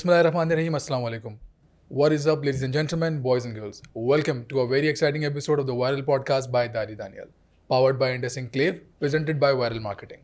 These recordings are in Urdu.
Bismillahirrahmanirrahim. Assalamu alaikum. What is up, ladies and gentlemen, boys and girls? Welcome to a very exciting episode of the Viral Podcast by Dari Daniel, powered by Indus Enclave, presented by Viral Marketing.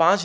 5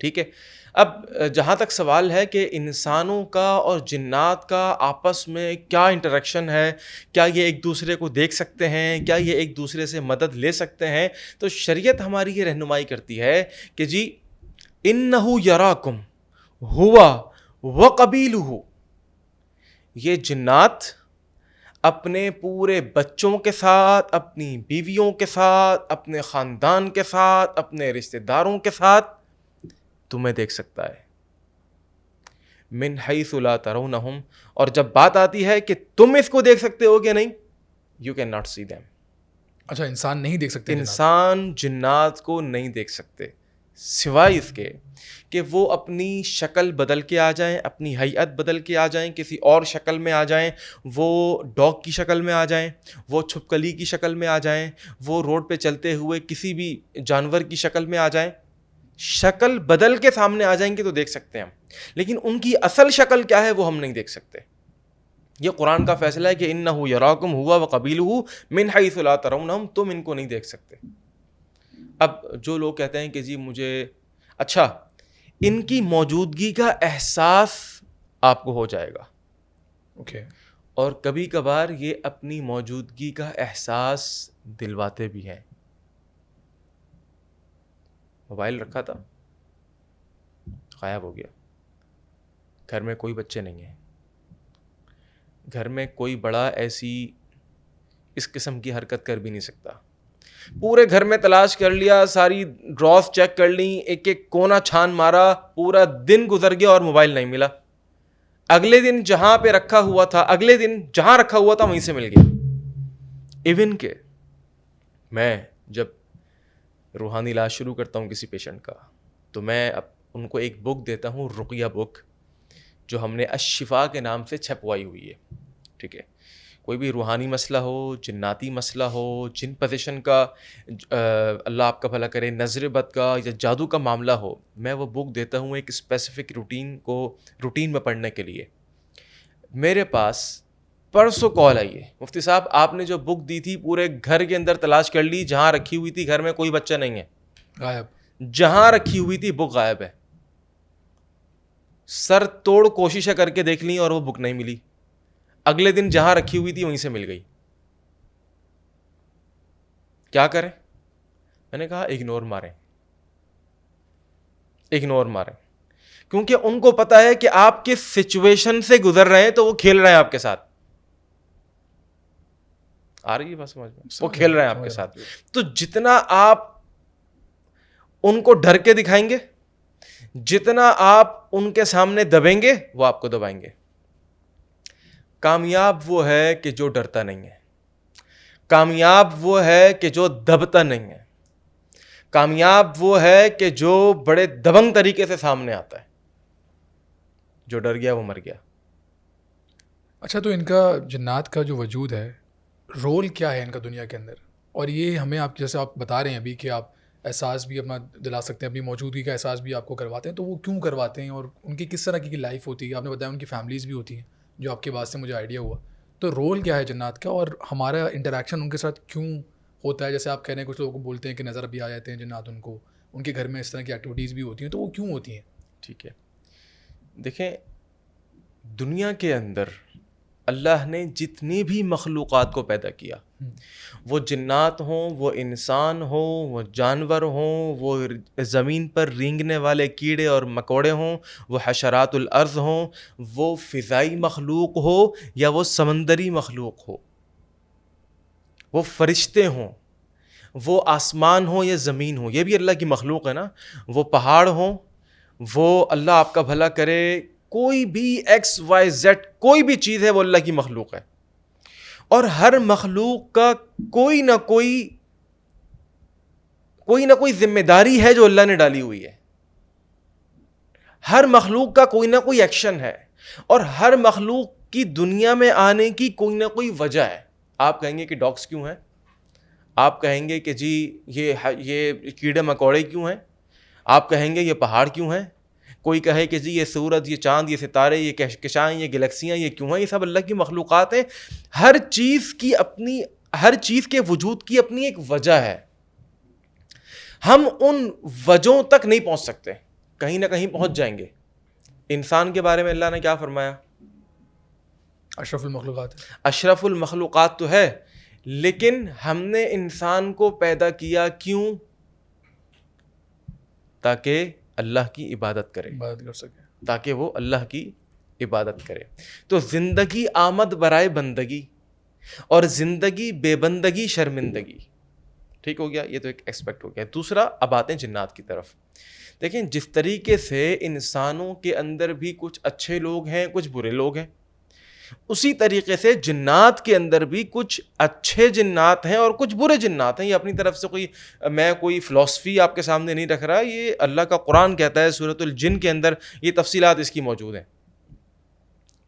ٹھیک ہے. اب جہاں تک سوال ہے کہ انسانوں کا اور جنات کا آپس میں کیا انٹریکشن ہے, کیا یہ ایک دوسرے کو دیکھ سکتے ہیں, کیا یہ ایک دوسرے سے مدد لے سکتے ہیں, تو شریعت ہماری یہ رہنمائی کرتی ہے کہ جی انہو یراکم ہوا وقبیلہ, یہ جنات اپنے پورے بچوں کے ساتھ, اپنی بیویوں کے ساتھ, اپنے خاندان کے ساتھ, اپنے رشتہ داروں کے ساتھ تمہیں دیکھ سکتا ہے. من حیث لا ترونہم, اور جب بات آتی ہے کہ تم اس کو دیکھ سکتے ہو کہ نہیں, you can not see them. اچھا, انسان نہیں دیکھ سکتے, انسان جنات کو نہیں دیکھ سکتے سوائے اس کے کہ وہ اپنی شکل بدل کے آ جائیں, اپنی ہیئت بدل کے آ جائیں, کسی اور شکل میں آ جائیں, وہ ڈاگ کی شکل میں آ جائیں, وہ چھپکلی کی شکل میں آ جائیں, وہ روڈ پہ چلتے ہوئے کسی بھی جانور کی شکل میں آ جائیں. شکل بدل کے سامنے آ جائیں گے تو دیکھ سکتے ہیں ہم, لیکن ان کی اصل شکل کیا ہے وہ ہم نہیں دیکھ سکتے. یہ قرآن کا فیصلہ ہے کہ انہ یراکم ہوا وقبیلہ من حیث لا ترونہم, تم ان کو نہیں دیکھ سکتے. اب جو لوگ کہتے ہیں کہ جی مجھے, اچھا ان کی موجودگی کا احساس آپ کو ہو جائے گا, اوکے, اور کبھی کبھار یہ اپنی موجودگی کا احساس دلواتے بھی ہیں. موبائل رکھا تھا, غائب ہو گیا, گھر میں کوئی بچے نہیں ہیں, گھر میں کوئی بڑا ایسی اس قسم کی حرکت کر بھی نہیں سکتا. پورے گھر میں تلاش کر لیا, ساری ڈراز چیک کر لیں, ایک ایک کونا چھان مارا, پورا دن گزر گیا اور موبائل نہیں ملا. اگلے دن جہاں پہ رکھا ہوا تھا, اگلے دن جہاں رکھا ہوا تھا وہیں سے مل گیا. ایون کہ میں جب روحانی علاج شروع کرتا ہوں کسی پیشنٹ کا, تو میں ان کو ایک بک دیتا ہوں, رقیہ بک, جو ہم نے الشفا کے نام سے چھپوائی ہوئی ہے. ٹھیک ہے, کوئی بھی روحانی مسئلہ ہو, جناتی مسئلہ ہو, جن پوزیشن کا, اللہ آپ کا بھلا کرے, نظر بد کا یا جادو کا معاملہ ہو, میں وہ بک دیتا ہوں ایک اسپیسیفک روٹین میں پڑھنے کے لیے. میرے پاس پرسوں کال آئی ہے, مفتی صاحب آپ نے جو بک دی تھی پورے گھر کے اندر تلاش کر لی, جہاں رکھی ہوئی تھی گھر میں کوئی بچہ نہیں ہے, غائب, جہاں رکھی ہوئی تھی بک غائب ہے. سر توڑ کوششیں کر کے دیکھ لیں اور وہ بک نہیں ملی. اگلے دن جہاں رکھی ہوئی تھی وہیں سے مل گئی. کیا کریں؟ میں نے کہا اگنور ماریں, کیونکہ ان کو پتا ہے کہ آپ کے سچویشن سے گزر رہے ہیں تو وہ کھیل رہے ہیں آپ کے ساتھ. آ رہی ہے بات سمجھ میں؟ وہ کھیل رہے ہیں آپ کے ساتھ. تو جتنا آپ ان کو ڈر کے دکھائیں گے, جتنا آپ ان کے سامنے دبیں گے, وہ آپ کو دبائیں گے. کامیاب وہ ہے کہ جو ڈرتا نہیں ہے, کامیاب وہ ہے کہ جو دبتا نہیں ہے, کامیاب وہ ہے کہ جو بڑے دبنگ طریقے سے سامنے آتا ہے. جو ڈر گیا وہ مر گیا. اچھا, تو ان کا جنات کا جو وجود ہے, رول کیا ہے ان کا دنیا کے اندر؟ اور یہ ہمیں, آپ جیسے آپ بتا رہے ہیں ابھی کہ آپ احساس بھی اپنا دلا سکتے ہیں, اپنی موجودگی کا احساس بھی آپ کو کرواتے ہیں, تو وہ کیوں کرواتے ہیں اور ان کی کس طرح کی لائف ہوتی ہے؟ آپ نے بتایا ان کی فیملیز بھی ہوتی ہیں, جو آپ کی بات سے مجھے آئیڈیا ہوا. تو رول کیا ہے جنات کا, اور ہمارا انٹریکشن ان کے ساتھ کیوں ہوتا ہے؟ جیسے آپ کہہ رہے ہیں کچھ لوگ بولتے ہیں کہ نظر بھی آ جاتے ہیں جنات ان کو, ان کے گھر میں اس طرح کی ایکٹیویٹیز بھی ہوتی ہیں, تو وہ کیوں ہوتی ہیں؟ ٹھیک ہے, دیکھیں دنیا کے اندر اللہ نے جتنی بھی مخلوقات کو پیدا کیا, وہ جنات ہوں, وہ انسان ہوں, وہ جانور ہوں, وہ زمین پر رینگنے والے کیڑے اور مکوڑے ہوں, وہ حشرات الارض ہوں, وہ فضائی مخلوق ہو یا وہ سمندری مخلوق ہو, وہ فرشتے ہوں, وہ آسمان ہو یا زمین ہو, یہ بھی اللہ کی مخلوق ہے نا, وہ پہاڑ ہوں, وہ اللہ آپ کا بھلا کرے کوئی بھی ایکس وائی زیڈ کوئی بھی چیز ہے, وہ اللہ کی مخلوق ہے. اور ہر مخلوق کا کوئی نہ کوئی ذمہ داری ہے جو اللہ نے ڈالی ہوئی ہے. ہر مخلوق کا کوئی نہ کوئی ایکشن ہے, اور ہر مخلوق کی دنیا میں آنے کی کوئی نہ کوئی وجہ ہے. آپ کہیں گے کہ ڈاگس کیوں ہیں, آپ کہیں گے کہ جی یہ کیڑے مکوڑے کیوں ہیں, آپ کہیں گے یہ پہاڑ کیوں ہیں, کوئی کہے کہ جی یہ سورج, یہ چاند, یہ ستارے, یہ کہکشائیں, یہ گلیکسیاں, یہ کیوں ہیں. یہ سب اللہ کی مخلوقات ہیں. ہر چیز کے وجود کی اپنی ایک وجہ ہے. ہم ان وجہوں تک نہیں پہنچ سکتے. کہیں نہ کہیں پہنچ جائیں گے. انسان کے بارے میں اللہ نے کیا فرمایا؟ اشرف المخلوقات ہے. اشرف المخلوقات تو ہے, لیکن ہم نے انسان کو پیدا کیا کیوں؟ تاکہ اللہ کی عبادت کرے, عبادت کر سکے, تاکہ وہ اللہ کی عبادت کرے. تو زندگی آمد برائے بندگی, اور زندگی بے بندگی شرمندگی. ٹھیک ہو گیا, یہ تو ایک ایکسپیکٹ ہو گیا. دوسرا, اب آتے ہیں جنات کی طرف. دیکھیں, جس طریقے سے انسانوں کے اندر بھی کچھ اچھے لوگ ہیں, کچھ برے لوگ ہیں, اسی طریقے سے جنات کے اندر بھی کچھ اچھے جنات ہیں اور کچھ برے جنات ہیں. یہ اپنی طرف سے میں کوئی فلسفی آپ کے سامنے نہیں رکھ رہا, یہ اللہ کا قرآن کہتا ہے سورۃ الجن کے اندر, یہ تفصیلات اس کی موجود ہیں.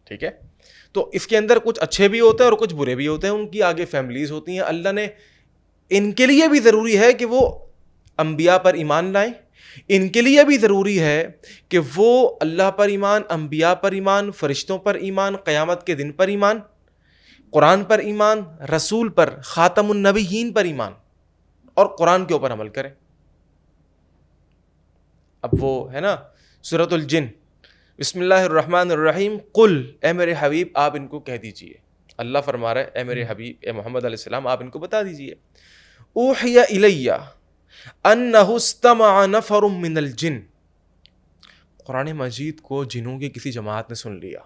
ٹھیک ہے, تو اس کے اندر کچھ اچھے بھی ہوتے ہیں اور کچھ برے بھی ہوتے ہیں, ان کی آگے فیملیز ہوتی ہیں. اللہ نے ان کے لیے بھی ضروری ہے کہ وہ انبیاء پر ایمان لائیں, ان کے لیے بھی ضروری ہے کہ وہ اللہ پر ایمان, انبیاء پر ایمان, فرشتوں پر ایمان, قیامت کے دن پر ایمان, قرآن پر ایمان, رسول پر, خاتم النبیین پر ایمان, اور قرآن کے اوپر عمل کریں. اب وہ ہے نا سورۃ الجن, بسم اللہ الرحمن الرحیم, قل, اے میرے حبیب آپ ان کو کہہ دیجئے. اللہ فرما رہا ہے اے میرے حبیب, اے محمد علیہ السلام آپ ان کو بتا دیجئے, اوحی الی انہ استمع نفر من الجن. قرآن مجید کو جنوں کی کسی جماعت نے سن لیا.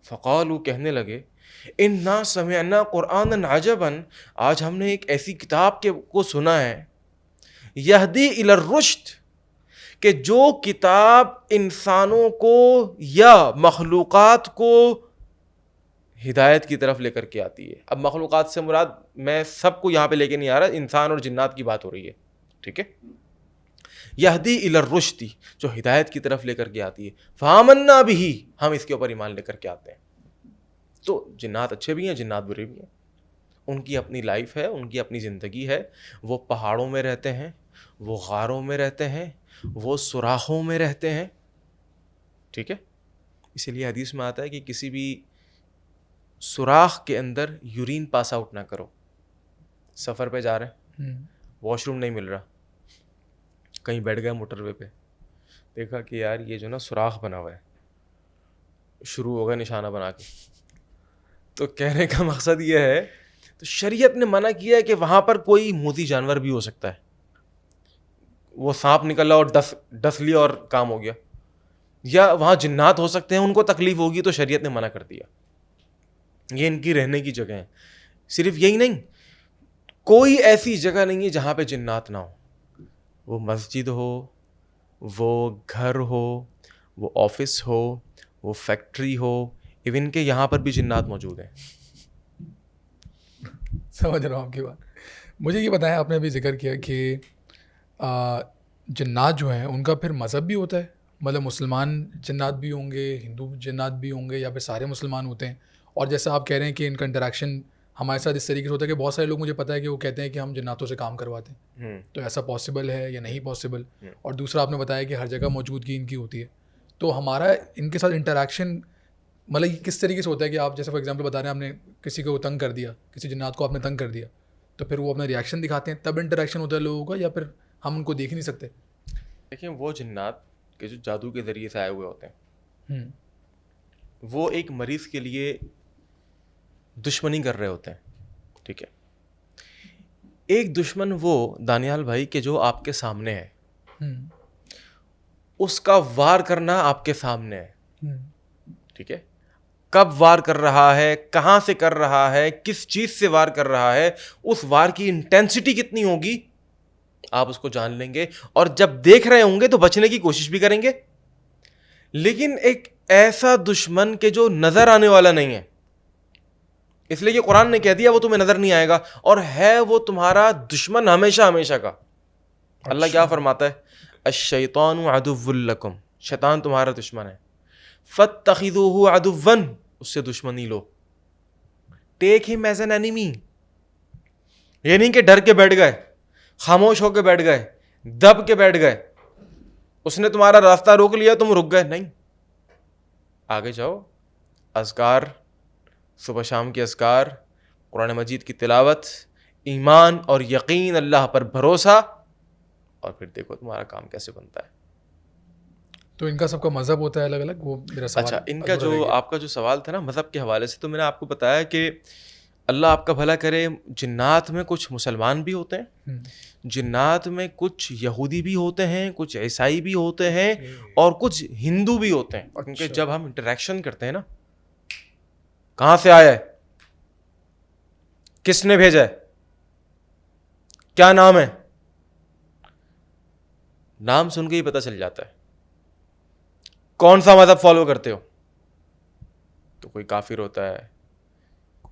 فقالوا, کہنے لگے, انا سمعنا قرآنا عجبا, آج ہم نے ایک ایسی کتاب کو سنا ہے, یہدی الی الرشد, کہ جو کتاب انسانوں کو یا مخلوقات کو ہدایت کی طرف لے کر کے آتی ہے. اب مخلوقات سے مراد میں سب کو یہاں پہ لے کے نہیں آ رہا, انسان اور جنات کی بات ہو رہی ہے. ٹھیک ہے, یہدی الی الرشد, جو ہدایت کی طرف لے کر کے آتی ہے. فآمنا بہ, ہم اس کے اوپر ایمان لے کر کے آتے ہیں. تو جنات اچھے بھی ہیں, جنات برے بھی ہیں, ان کی اپنی لائف ہے, ان کی اپنی زندگی ہے. وہ پہاڑوں میں رہتے ہیں, وہ غاروں میں رہتے ہیں, وہ سوراخوں میں رہتے ہیں. ٹھیک ہے, اسی لیے حدیث میں آتا ہے کہ کسی بھی سوراخ کے اندر یورین پاس آؤٹ نہ کرو. سفر پہ جا رہے ہیں, واش روم نہیں مل رہا, کہیں بیٹھ گئے موٹر وے پہ, دیکھا کہ یار یہ جو نا سوراخ بنا ہوا ہے, شروع ہو گیا نشانہ بنا کے. تو کہنے کا مقصد یہ ہے, تو شریعت نے منع کیا ہے کہ وہاں پر کوئی موذی جانور بھی ہو سکتا ہے. وہ سانپ نکلا اور ڈس لیا اور کام ہو گیا, یا وہاں جنات ہو سکتے ہیں, ان کو تکلیف ہوگی, تو شریعت نے منع کر دیا. یہ ان کی رہنے کی جگہ ہیں. صرف یہی نہیں, کوئی ایسی جگہ نہیں ہے جہاں پہ جنات نہ ہو. وہ مسجد ہو, وہ گھر ہو, وہ آفس ہو, وہ فیکٹری ہو, ایون کہ یہاں پر بھی جنات موجود ہیں. سمجھ رہا ہوں آپ کی بات. مجھے یہ بتائیں, آپ نے ابھی ذکر کیا کہ جنات جو ہیں ان کا پھر مذہب بھی ہوتا ہے, مطلب مسلمان جنات بھی ہوں گے, ہندو جنات بھی ہوں گے, یا پھر سارے مسلمان ہوتے ہیں؟ اور جیسا آپ کہہ رہے ہیں کہ ان کا انٹریکشن ہمارے ساتھ اس طریقے سے ہوتا ہے کہ بہت سارے لوگ مجھے پتہ ہے کہ وہ کہتے ہیں کہ ہم جناتوں سے کام کرواتے ہیں, تو ایسا پاسبل ہے یا نہیں پاسبل؟ اور دوسرا آپ نے بتایا کہ ہر جگہ موجودگی ان کی ہوتی ہے, تو ہمارا ان کے ساتھ انٹریکشن مطلب کس طریقے سے ہوتا ہے کہ آپ جیسے فار ایگزامپل بتا رہے ہیں, آپ نے کسی کو تنگ کر دیا, کسی جنات کو آپ نے تنگ کر دیا, تو پھر وہ اپنا ریئیکشن دکھاتے ہیں, تب انٹریکشن ہوتا ہے لوگوں کا, یا پھر ہم ان کو دیکھ نہیں سکتے؟ دیکھیں, وہ جنات کے جو جادو کے ذریعے سے آئے ہوئے ہوتے ہیں, وہ ایک مریض کے لیے دشمنی کر رہے ہوتے ہیں. ٹھیک ہے, ایک دشمن وہ دانیال بھائی کہ جو آپ کے سامنے ہے, اس کا وار کرنا آپ کے سامنے ہے. ٹھیک ہے, کب وار کر رہا ہے, کہاں سے کر رہا ہے, کس چیز سے وار کر رہا ہے, اس وار کی انٹینسٹی کتنی ہوگی آپ اس کو جان لیں گے, اور جب دیکھ رہے ہوں گے تو بچنے کی کوشش بھی کریں گے. لیکن ایک ایسا دشمن کہ جو نظر آنے والا نہیں ہے, اس لیے کہ قرآن نے کہہ دیا وہ تمہیں نظر نہیں آئے گا, اور ہے وہ تمہارا دشمن ہمیشہ ہمیشہ کا. اللہ کیا فرماتا ہے, الشیطان عدو لکم, شیطان تمہارا دشمن ہے, فاتخذوہ عدوا, اس سے دشمنی لو, ٹیک ہم ایز این اینیمی. یہ نہیں کہ ڈر کے بیٹھ گئے, خاموش ہو کے بیٹھ گئے, دب کے بیٹھ گئے, اس نے تمہارا راستہ روک لیا تم رک گئے, نہیں, آگے جاؤ. اذکار, صبح شام کے اذکار, قرآن مجید کی تلاوت, ایمان اور یقین, اللہ پر بھروسہ, اور پھر دیکھو تمہارا کام کیسے بنتا ہے. تو ان کا سب کا مذہب ہوتا ہے الگ الگ, وہ میرا سوال. اچھا, ان کا جو آپ کا جو سوال تھا نا مذہب کے حوالے سے, تو میں نے آپ کو بتایا کہ اللہ آپ کا بھلا کرے, جنات میں کچھ مسلمان بھی ہوتے ہیں, جنات میں کچھ یہودی بھی ہوتے ہیں, کچھ عیسائی بھی ہوتے ہیں, اور کچھ ہندو بھی ہوتے ہیں. کیونکہ جب ہم انٹریکشن کرتے ہیں نا, کہاں سے آیا ہے, کس نے بھیجا ہے, کیا نام ہے, نام سن کے ہی پتہ چل جاتا ہے کون سا مذہب فالو کرتے ہو. تو کوئی کافر ہوتا ہے,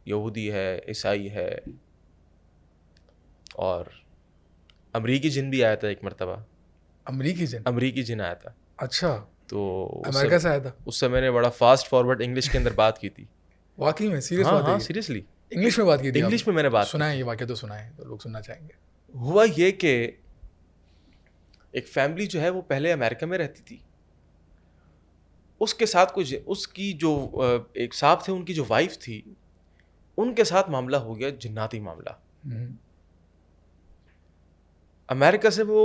یہودی ہے, عیسائی ہے, اور امریکی جن بھی آیا تھا ایک مرتبہ. امریکی جن آیا تھا. اچھا, تو امریکہ سے آیا تھا. اس سے میں نے بڑا فاسٹ فارورڈ انگلش کے اندر بات کی تھی. واقعی میں سیریس بات ہے. ہاں سیریسلی انگلش میں بات کی تھی. انگلش میں میں نے بات سنا ہے یہ واقعہ, تو سنا ہے, تو لوگ سننا چاہیں گے. ہوا یہ کہ ایک فیملی جو ہے وہ پہلے امریکہ میں رہتی تھی, اس کے ساتھ کچھ اس کی جو ایک صاحب تھے, ان کی جو وائف تھی, ان کے ساتھ معاملہ ہو گیا جناتی معاملہ. امریکہ سے وہ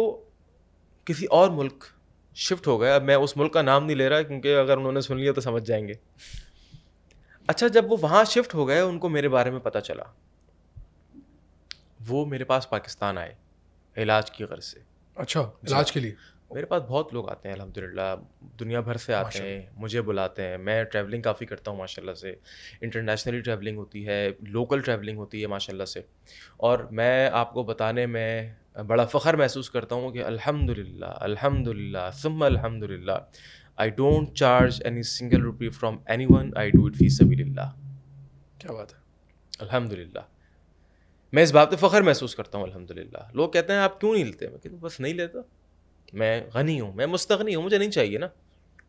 کسی اور ملک شفٹ ہو گیا. اب میں اس ملک کا نام نہیں لے رہا کیونکہ اگر انہوں نے سن لیا تو سمجھ جائیں گے. اچھا, جب وہ وہاں شفٹ ہو گئے, ان کو میرے بارے میں پتہ چلا, وہ میرے پاس پاکستان آئے علاج کی غرض سے. اچھا, علاج کے لیے؟ میرے پاس بہت لوگ آتے ہیں الحمدللہ, دنیا بھر سے آتے ہیں, مجھے بلاتے ہیں. میں ٹریولنگ کافی کرتا ہوں ماشاءاللہ سے, انٹرنیشنلی ٹریولنگ ہوتی ہے, لوکل ٹریولنگ ہوتی ہے ماشاءاللہ سے. اور میں آپ کو بتانے میں بڑا فخر محسوس کرتا ہوں کہ الحمدللہ الحمدللہ ثم الحمدللہ, I don't charge any single rupee from anyone, I do it فی سبیل اللہ. کیا بات ہے, الحمدللہ. میں اس بات پہ فخر محسوس کرتا ہوں الحمدللہ. لوگ کہتے ہیں آپ کیوں نہیں لیتے, میں کہتا ہوں بس نہیں لیتا. میں غنی ہوں, میں مستغنی ہوں, مجھے نہیں چاہیے نا,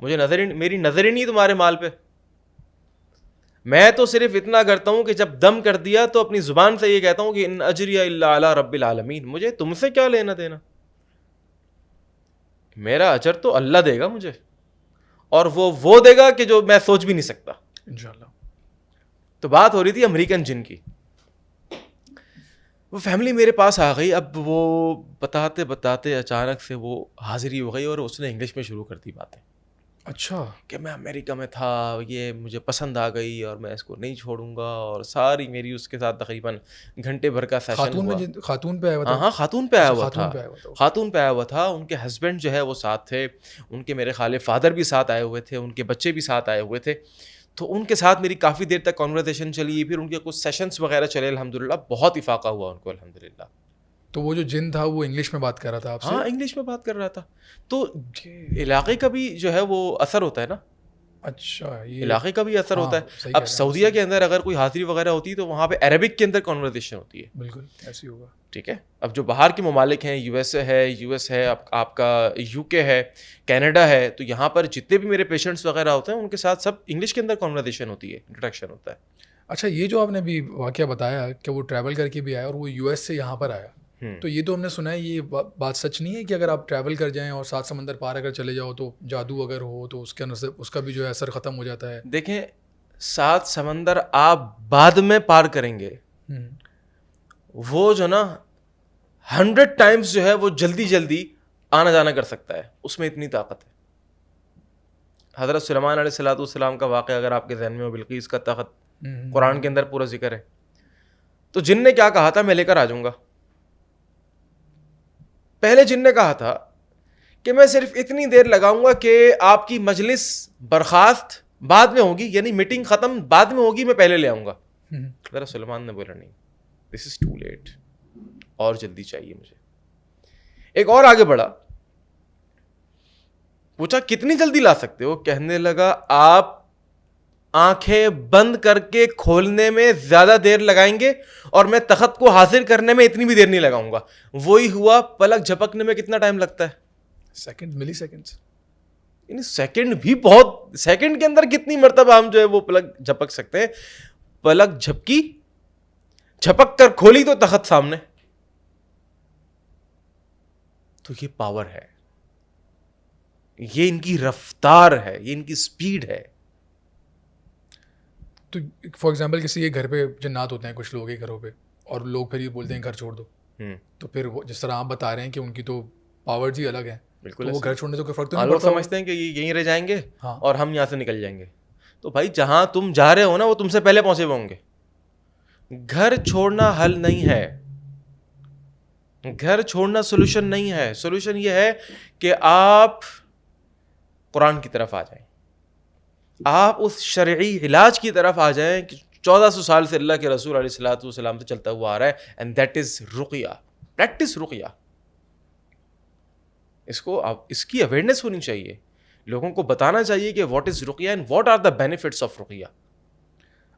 مجھے میری نظر ہی نہیں تمہارے مال پہ. میں تو صرف اتنا کرتا ہوں کہ جب دم کر دیا تو اپنی زبان سے یہ کہتا ہوں کہ ان اجری الا علی رب العالمین, مجھے تم سے کیا لینا دینا, میرا اجر تو اللہ دے گا مجھے, اور وہ دے گا کہ جو میں سوچ بھی نہیں سکتا انشاءاللہ. تو بات ہو رہی تھی امریکن جن کی. وہ فیملی میرے پاس آ گئی. اب وہ بتاتے بتاتے اچانک سے وہ حاضری ہو گئی, اور اس نے انگلش میں شروع کر دی باتیں. اچھا, کہ میں امریکہ میں تھا, یہ مجھے پسند آ گئی اور میں اس کو نہیں چھوڑوں گا, اور ساری میری اس کے ساتھ تقریباً گھنٹے بھر کا سیشن ہوا. خاتون پہ آیا ہوا تھا؟ ہاں خاتون پہ آیا ہوا تھا. خاتون پہ آیا ہوا تھا. ان کے ہسبینڈ جو ہے وہ ساتھ تھے, ان کے میرے خالے فادر بھی ساتھ آئے ہوئے تھے, ان کے بچے بھی ساتھ آئے ہوئے تھے. تو ان کے ساتھ میری کافی دیر تک کانورسیشن چلی, پھر ان کے کچھ سیشنس وغیرہ چلے الحمدللہ. بہت افاقہ ہوا ان کو الحمدللہ. تو وہ جو جن تھا وہ انگلش میں بات کر رہا تھا آپ سے؟ ہاں انگلش میں بات کر رہا تھا. تو علاقے کا بھی جو ہے وہ اثر ہوتا ہے نا. اچھا, علاقے کا بھی اثر ہوتا ہے. اب سعودیہ کے اندر اگر کوئی حاضری وغیرہ ہوتی ہے تو وہاں پہ عربک کے اندر کانورسیشن ہوتی ہے. بالکل ایسی ہوگا. ٹھیک ہے. اب جو باہر کے ممالک ہیں, یو ایس ہے, آپ کا یو کے ہے, کینیڈا ہے, تو یہاں پر جتنے بھی میرے پیشنٹس وغیرہ ہوتے ہیں ان کے ساتھ سب انگلش کے اندر کانورسیشن ہوتی ہے, انٹریکشن ہوتا ہے. اچھا, یہ جو آپ نے ابھی واقعہ بتایا کہ وہ ٹریول کر کے بھی آیا اور وہ یو ایس سے یہاں پر آیا, تو یہ تو ہم نے سنا ہے, یہ بات سچ نہیں ہے کہ اگر آپ ٹریول کر جائیں اور 7 سمندر پار اگر چلے جاؤ تو جادو اگر ہو تو اس کا بھی جو ہے اثر ختم ہو جاتا ہے؟ دیکھیں 7 سمندر آپ بعد میں پار کریں گے, وہ جو نا 100 ٹائمز جو ہے وہ جلدی آنا جانا کر سکتا ہے, اس میں اتنی طاقت ہے. حضرت سلیمان علیہ السلام کا واقعہ اگر آپ کے ذہن میں ہو, بلقیس کا تخت قرآن کے اندر پورا ذکر ہے. تو جن نے کیا کہا تھا, میں لے کر آ جاؤں گا. پہلے جن نے کہا تھا کہ میں صرف اتنی دیر لگاؤں گا کہ آپ کی مجلس برخاست بعد میں ہوگی, یعنی میٹنگ ختم بعد میں ہوگی, میں پہلے لے آؤں گا. ذرا سلیمان نے بولا نہیں, دس از ٹو لیٹ, اور جلدی چاہیے مجھے. ایک اور آگے بڑھا, پوچھا کتنی جلدی لا سکتے ہو؟ کہنے لگا آپ آنکھیں بند کر کے کھولنے میں زیادہ دیر لگائیں گے اور میں تخت کو حاضر کرنے میں اتنی بھی دیر نہیں لگاؤں گا. وہی ہوا, پلک جھپکنے میں کتنا ٹائم لگتا ہے؟ سیکنڈ, ملی سیکنڈز. یعنی سیکنڈ بھی بہت, سیکنڈ کے اندر کتنی مرتبہ ہم جو ہے وہ پلک جھپک سکتے ہیں. پلک جھپکی, جھپک کر کھولی تو تخت سامنے. تو یہ پاور ہے, یہ ان کی رفتار ہے, یہ ان کی سپیڈ ہے. تو فار ایگزامپل کسی کے گھر پہ جنات ہوتے ہیں کچھ لوگ کے گھروں پہ, اور لوگ پھر یہ بولتے ہیں گھر چھوڑ دو, تو پھر وہ جس طرح آپ بتا رہے ہیں کہ ان کی تو پاورز ہی الگ ہیں, بالکل وہ گھر چھوڑنے سے کوئی فرق تو ہاں نہیں لوگ پڑتا. سمجھتے ہیں کہ یہ یہیں رہ جائیں گے ہاں اور ہم یہاں سے نکل جائیں گے. تو بھائی جہاں تم جا رہے ہو نا وہ تم سے پہلے پہنچے ہوئے ہوں گے. گھر چھوڑنا حل نہیں ہے, گھر چھوڑنا سولوشن نہیں ہے. سولوشن یہ ہے کہ آپ قرآن کی طرف آ جائیں, آپ اس شرعی علاج کی طرف آ جائیں کہ 1400 سال سے اللہ کے رسول علیہ الصلوۃ والسلام سے چلتا ہوا آ رہا ہے, اینڈ دیٹ از رقیہ. پریکٹس رقیہ. اس کی اویئرنیس ہونی چاہیے, لوگوں کو بتانا چاہیے کہ واٹ از رقیہ and what are the benefits of رقیہ.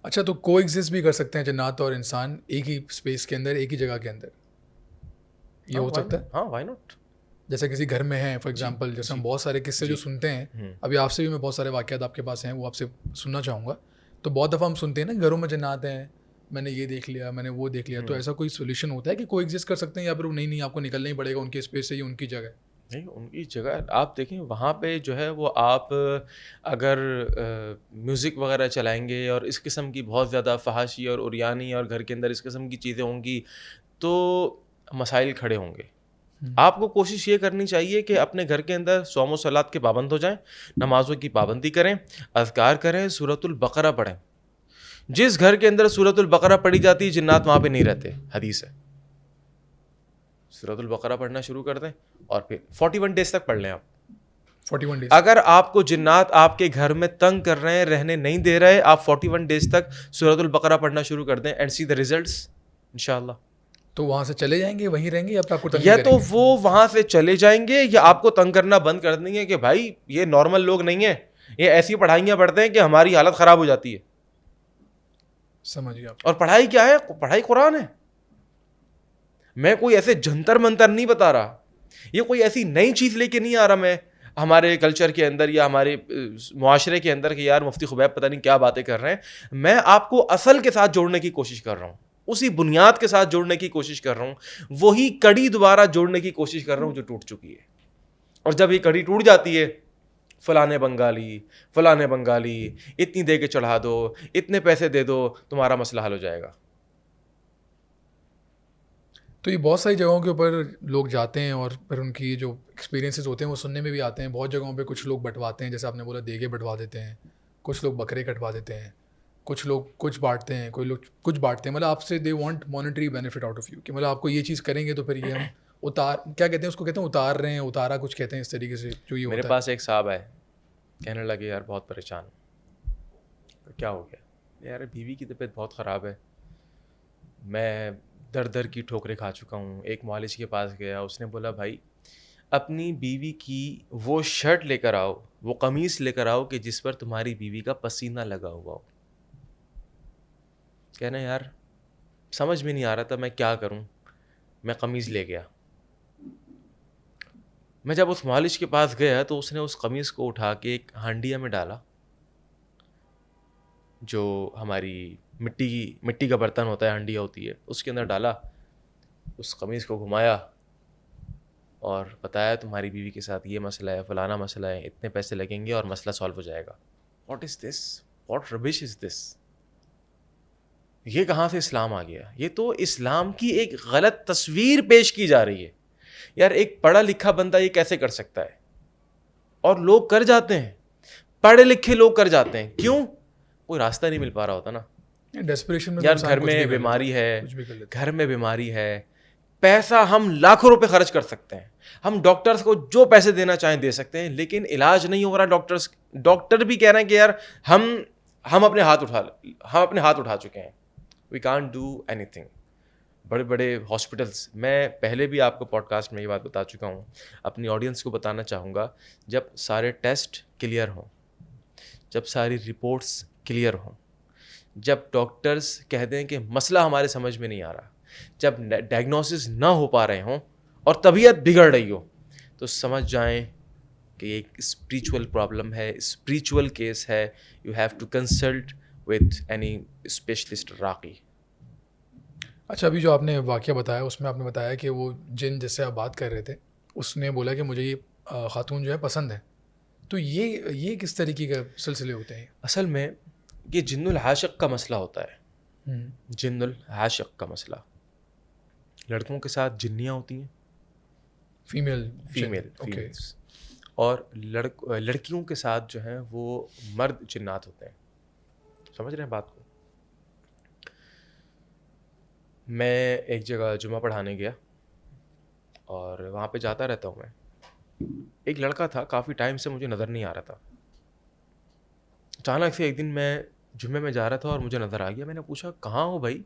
اچھا, تو کو ایگزسٹ بھی کر سکتے ہیں جنات اور انسان ایک ہی اسپیس کے اندر, ایک ہی جگہ کے اندر, یہ ہو سکتا ہے؟ ہاں وائی ناٹ. جیسے کسی گھر میں ہیں فار ایگزامپل, جیسے ہم بہت سارے قصے جو سنتے ہیں, ابھی آپ سے بھی میں بہت سارے واقعات آپ کے پاس ہیں وہ آپ سے سننا چاہوں گا. تو بہت دفعہ ہم سنتے ہیں نا گھروں میں جنات ہیں, میں نے یہ دیکھ لیا, میں نے وہ دیکھ لیا. تو ایسا کوئی سولوشن ہوتا ہے کہ کو ایگزسٹ کر سکتے ہیں, یا پھر نہیں آپ کو نکلنا ہی پڑے گا ان کے اسپیس سے, یہ ان کی جگہ ہے؟ نہیں, ان کی جگہ آپ دیکھیں وہاں پہ جو ہے وہ آپ اگر میوزک وغیرہ چلائیں گے اور اس قسم کی بہت زیادہ فحاشی اور عریانی اور گھر کے اندر اس قسم کی چیزیں ہوں گی تو مسائل کھڑے ہوں گے. آپ کو کوشش یہ کرنی چاہیے کہ اپنے گھر کے اندر صوم و صلات کے پابند ہو جائیں, نمازوں کی پابندی کریں, اذکار کریں, سورۃ البقرہ پڑھیں. جس گھر کے اندر سورۃ البقرہ پڑھی جاتی ہے جنات وہاں پہ نہیں رہتے, حدیث ہے. سورۃ البقرہ پڑھنا شروع کر دیں اور پھر 41 ڈیز تک پڑھ لیں آپ. 41 ڈیز. اگر آپ کو جنات آپ کے گھر میں تنگ کر رہے ہیں, رہنے نہیں دے رہے, آپ 41 ڈیز تک سورۃ البقرہ پڑھنا شروع کر دیں اینڈ سی دا ریزلٹس انشاءاللہ. تو وہاں سے چلے جائیں گے, وہیں رہیں گے, یا پھر آپ کو تنگ یا کریں تو گے؟ وہ وہاں سے چلے جائیں گے یا آپ کو تنگ کرنا بند کر دیں گے کہ بھائی یہ نارمل لوگ نہیں ہیں, یہ ایسی پڑھائیاں پڑھتے ہیں کہ ہماری حالت خراب ہو جاتی ہے. سمجھ گیا. اور پڑھائی کیا ہے؟ پڑھائی قرآن ہے. میں کوئی ایسے جنتر منتر نہیں بتا رہا, یہ کوئی ایسی نئی چیز لے کے نہیں آ رہا میں ہمارے کلچر کے اندر یا ہمارے معاشرے کے اندر کہ یار مفتی خبیب پتہ نہیں کیا باتیں کر رہے ہیں. میں آپ کو اصل کے ساتھ جوڑنے کی کوشش کر رہا ہوں, اسی بنیاد کے ساتھ جوڑنے کی کوشش کر رہا ہوں, وہی کڑی دوبارہ جوڑنے کی کوشش کر رہا ہوں جو ٹوٹ چکی ہے. اور جب یہ کڑی ٹوٹ جاتی ہے, فلانے بنگالی اتنی دے کے چڑھا دو, اتنے پیسے دے دو, تمہارا مسئلہ حل ہو جائے گا. تو یہ بہت ساری جگہوں کے اوپر لوگ جاتے ہیں اور پھر ان کی جو ایکسپیرینسز ہوتے ہیں وہ سننے میں بھی آتے ہیں. بہت جگہوں پہ کچھ لوگ بٹواتے ہیں, جیسے آپ نے بولا دیگے بٹوا دیتے ہیں, کچھ لوگ بکرے کٹوا دیتے ہیں, کچھ لوگ کچھ بانٹتے ہیں, کوئی لوگ کچھ بانٹتے ہیں. مطلب آپ سے they want monetary benefit out of you, کہ مطلب آپ کو یہ چیز کریں گے تو پھر یہ ہم کیا کہتے ہیں اس کو, کہتے ہیں اتار رہے ہیں, اتارا کچھ کہتے ہیں اس طریقے سے جو یہ میرے ہوتا ہے. پاس ایک صاحب ہے, کہنے لگے یار بہت پریشان, کیا ہو گیا؟ یار بیوی کی طبیعت بہت خراب ہے, میں در کی ٹھوکریں کھا چکا ہوں. ایک معالج کے پاس گیا, اس نے بولا بھائی اپنی بیوی کی وہ شرٹ لے کر آؤ, وہ قمیص لے کر آؤ کہ جس پر تمہاری بیوی کا پسینہ لگا ہوا ہو. کہنا یار سمجھ میں نہیں آ رہا تھا میں کیا کروں. میں قمیص لے گیا. میں جب اس معالج کے پاس گیا تو اس نے اس قمیص کو اٹھا کے ایک ہانڈیا میں ڈالا, جو ہماری مٹی کا برتن ہوتا ہے, ہانڈیا ہوتی ہے, اس کے اندر ڈالا, اس قمیص کو گھمایا اور بتایا تمہاری بیوی کے ساتھ یہ مسئلہ ہے, فلانا مسئلہ ہے, اتنے پیسے لگیں گے اور مسئلہ سالو ہو جائے گا. What is this? واٹ ربش از دس؟ یہ کہاں سے اسلام آ گیا؟ یہ تو اسلام کی ایک غلط تصویر پیش کی جا رہی ہے. یار ایک پڑھا لکھا بندہ یہ کیسے کر سکتا ہے؟ اور لوگ کر جاتے ہیں, پڑھے لکھے لوگ کر جاتے ہیں. کیوں؟ کوئی راستہ نہیں مل پا رہا ہوتا نا. ڈیسپریشن میں یار گھر میں بیماری ہے, پیسہ ہم لاکھوں روپے خرچ کر سکتے ہیں, ہم ڈاکٹرز کو جو پیسے دینا چاہیں دے سکتے ہیں, لیکن علاج نہیں ہو رہا. ڈاکٹر بھی کہہ رہے ہیں کہ یار ہم اپنے ہاتھ اٹھا چکے ہیں, وی کانٹ ڈو اینی تھنگ. بڑے بڑے ہاسپٹلس, میں پہلے بھی آپ کو پوڈ کاسٹ میں یہ بات بتا چکا ہوں, اپنی آڈینس کو بتانا چاہوں گا, جب سارے ٹیسٹ کلیئر ہوں, جب ساری رپورٹس کلیئر ہوں, جب ڈاکٹرز کہہ دیں کہ مسئلہ ہمارے سمجھ میں نہیں آ رہا, جب ڈائگنوسس نہ ہو پا رہے ہوں اور طبیعت بگڑ رہی ہو, تو سمجھ جائیں کہ یہ ایک اسپریچول پرابلم ہے, اسپریچول کیس ہے. You have to consult with any specialist راقی. اچھا, ابھی جو آپ نے واقعہ بتایا اس میں آپ نے بتایا کہ وہ جن جس سے آپ بات کر رہے تھے اس نے بولا کہ مجھے یہ خاتون جو ہے پسند ہے, تو یہ کس طریقے کے سلسلے ہوتے ہیں؟ اصل میں یہ جن العاشق کا مسئلہ ہوتا ہے. جن العاشق کا مسئلہ, لڑکوں کے ساتھ جنیاں ہوتی ہیں, فیمیل فیمیلس. اور لڑکیوں کے ساتھ جو ہیں وہ مرد جنات ہوتے ہیں. سمجھ رہے ہیں بات کو؟ میں ایک جگہ جمعہ پڑھانے گیا اور وہاں پہ جاتا رہتا ہوں میں. ایک لڑکا تھا, کافی ٹائم سے مجھے نظر نہیں آ رہا تھا. اچانک سے ایک دن میں جمعے میں جا رہا تھا اور مجھے نظر آ گیا. میں نے پوچھا کہاں ہو بھائی؟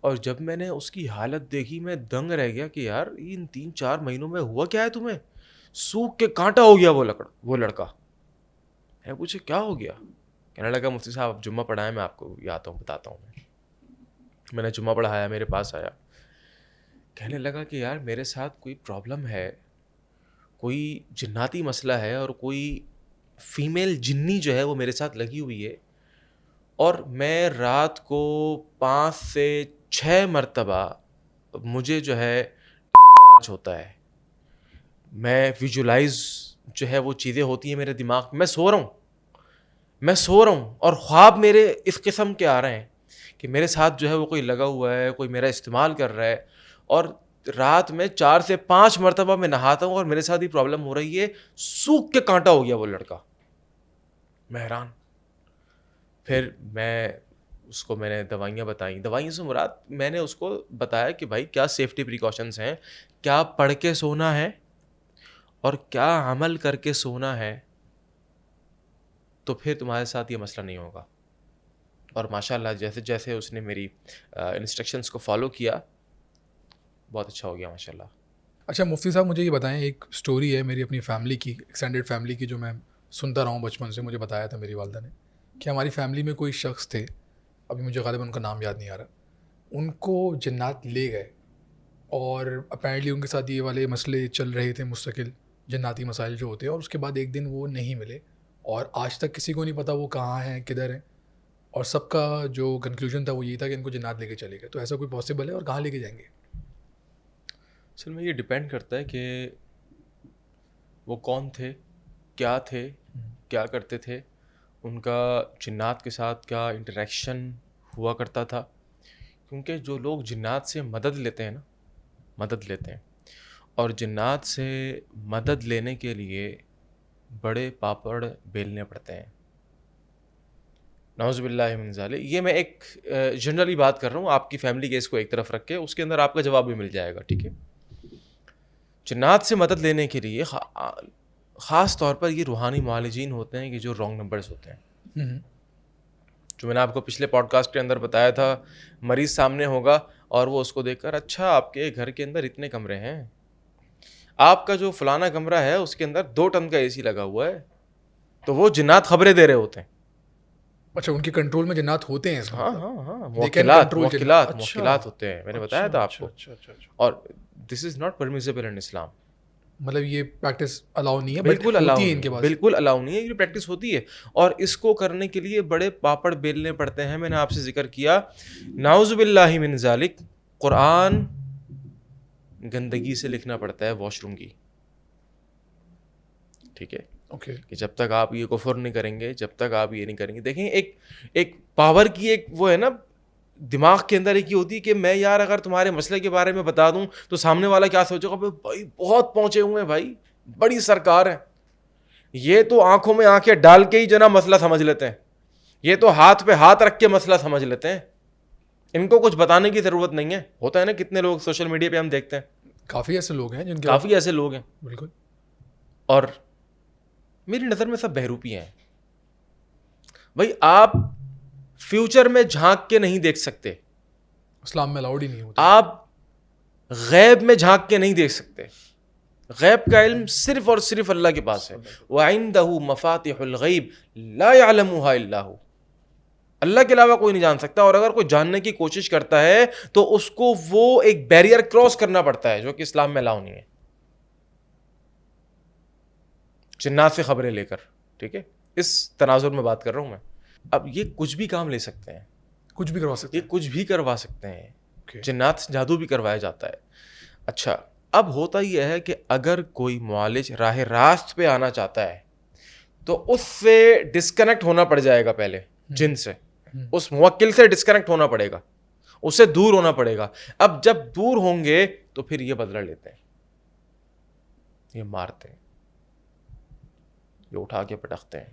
اور جب میں نے اس کی حالت دیکھی میں دنگ رہ گیا کہ یار ان 3-4 مہینوں میں ہوا کیا ہے تمہیں؟ سوکھ کے کانٹا ہو گیا وہ لڑکا. میں نے پوچھا کیا ہو گیا؟ کہنے لگا مفتی صاحب آپ جمعہ پڑھائیں, میں آپ کو آتا ہوں بتاتا ہوں. میں نے جمعہ پڑھایا, میرے پاس آیا, کہنے لگا کہ یار میرے ساتھ کوئی پرابلم ہے, کوئی جناتی مسئلہ ہے اور کوئی فیمیل جنی جو ہے وہ میرے ساتھ لگی ہوئی ہے, اور میں رات کو 5 سے 6 مرتبہ مجھے جو ہے ہوتا ہے. میں ویژولائز جو ہے وہ چیزیں ہوتی ہیں میرے دماغ میں, میں سو رہا ہوں اور خواب میرے اس قسم کے آ رہے ہیں کہ میرے ساتھ جو ہے وہ کوئی لگا ہوا ہے, کوئی میرا استعمال کر رہا ہے. اور رات میں 4 سے 5 مرتبہ میں نہاتا ہوں اور میرے ساتھ یہ پرابلم ہو رہی ہے. سوکھ کے کانٹا ہو گیا وہ لڑکا. میں حیران. پھر میں نے دوائیاں بتائیں. دوائیوں سے مراد میں نے اس کو بتایا کہ بھائی کیا سیفٹی پریکاشنز ہیں, کیا پڑھ کے سونا ہے اور کیا عمل کر کے سونا ہے, تو پھر تمہارے ساتھ یہ مسئلہ نہیں ہوگا. اور ماشاء اللہ جیسے جیسے اس نے میری انسٹرکشنز کو فالو کیا بہت اچھا ہو گیا ماشاء اللہ. اچھا مفتی صاحب مجھے یہ بتائیں, ایک اسٹوری ہے میری اپنی فیملی کی, ایکسٹینڈیڈ فیملی کی, جو میں سنتا رہا ہوں بچپن سے. مجھے بتایا تھا میری والدہ نے کہ ہماری فیملی میں کوئی شخص تھے, ابھی مجھے غالباً ان کا نام یاد نہیں آ رہا, ان کو جنات لے گئے اور اپیرنٹلی ان کے ساتھ یہ والے مسئلے چل رہے تھے مستقل, جناتی مسائل جو ہوتے ہیں, اور اس کے بعد ایک دن وہ نہیں ملے اور آج تک کسی کو نہیں پتا وہ کہاں ہیں, کدھر ہیں, اور سب کا جو کنکلوژن تھا وہ یہی تھا کہ ان کو جنات لے کے چلے گئے. تو ایسا کوئی پاسبل ہے اور کہاں لے کے جائیں گے؟ اصل میں یہ ڈپینڈ کرتا ہے کہ وہ کون تھے, کیا کرتے تھے, ان کا جنات کے ساتھ کیا انٹریکشن ہوا کرتا تھا. کیونکہ جو لوگ جنات سے مدد لیتے ہیں اور جنات سے مدد لینے کے لیے بڑے پاپڑ بیلنے پڑتے ہیں, نعوذ باللہ من ذالک. یہ میں ایک جنرلی بات کر رہا ہوں, آپ کی فیملی کیس کو ایک طرف رکھ کے اس کے اندر آپ کا جواب بھی مل جائے گا, ٹھیک ہے. جنات سے مدد لینے کے لیے خاص طور پر یہ روحانی معالجین ہوتے ہیں کہ جو رانگ نمبرز ہوتے ہیں. جو میں نے آپ کو پچھلے پوڈ کاسٹ کے اندر بتایا تھا, مریض سامنے ہوگا اور وہ اس کو دیکھ کر اچھا آپ کے گھر کے اندر اتنے کمرے ہیں, آپ کا جو فلانا کمرہ ہے اس کے اندر 2 ٹن کا اے سی لگا ہوا ہے, تو وہ جنات خبریں دے رہے ہوتے ہیں. اچھا ان کے کنٹرول میں جنات ہوتے ہیں؟ ہاں موکلات ہوتے ہیں, میں نے بتایا تھا آپ کو. اور دس از ناٹ پرمیسیبل ان اسلام. مطلب یہ پریکٹس الاؤ نہیں ہے؟ بالکل الاؤ نہیں ہے, یہ پریکٹس ہوتی ہے اور اس کو کرنے کے لیے بڑے پاپڑ بیلنے پڑتے ہیں. میں نے آپ سے ذکر کیا نعوذ باللہ من ذالک, قرآن گندگی سے لکھنا پڑتا ہے واش روم کی, ٹھیک ہے. کہ جب تک آپ یہ کفر نہیں کریں گے, جب تک آپ یہ نہیں کریں گے. دیکھیں ایک پاور کی ایک وہ ہے نا دماغ کے اندر, ایک یہ ہوتی ہے کہ میں یار اگر تمہارے مسئلے کے بارے میں بتا دوں تو سامنے والا کیا سوچے گا, بھائی بہت پہنچے ہوئے ہیں, بھائی بڑی سرکار ہے, یہ تو آنکھوں میں آنکھیں ڈال کے ہی جو نا مسئلہ سمجھ لیتے ہیں, یہ تو ہاتھ پہ ہاتھ رکھ کے مسئلہ سمجھ لیتے ہیں, ان کو کچھ بتانے کی ضرورت نہیں ہے. ہوتا ہے نا کتنے لوگ سوشل میڈیا پہ ہم دیکھتے ہیں, کافی ایسے لوگ ہیں کافی ایسے لوگ ہیں بالکل. اور میری نظر میں سب بہروپی ہیں. بھائی آپ فیوچر میں جھانک کے نہیں دیکھ سکتے, اسلام میں الاؤڈ ہی نہیں ہوتا. آپ غیب میں جھانک کے نہیں دیکھ سکتے. غیب کا علم صرف اور صرف اللہ کے پاس ہے. وَعِندَهُ مَفَاتِحُ الْغَيْبِ لَا يَعْلَمُهَا إِلَّا هُ. اللہ کے علاوہ کوئی نہیں جان سکتا, اور اگر کوئی جاننے کی کوشش کرتا ہے تو اس کو وہ ایک بیریئر کراس کرنا پڑتا ہے جو کہ اسلام میں الاؤ نہیں ہے, جنات سے خبریں لے کر, ٹھیک ہے. اس تناظر میں بات کر رہا ہوں میں. اب یہ کچھ بھی کام لے سکتے ہیں, کچھ بھی کروا سکتے ہیں, یہ کچھ بھی کروا سکتے ہیں. جنات سے جادو بھی کروایا جاتا ہے. اچھا اب ہوتا یہ ہے کہ اگر کوئی معالج راہ راست پہ آنا چاہتا ہے تو اس سے ڈسکنیکٹ ہونا پڑ جائے گا پہلے, جن سے, اس موکل سے ڈسکنیکٹ ہونا پڑے گا, اس سے دور ہونا پڑے گا. اب جب دور ہوں گے تو پھر یہ بدلہ لیتے ہیں. یہ مارتے ہیں, یہ اٹھا کے پٹکتے ہیں,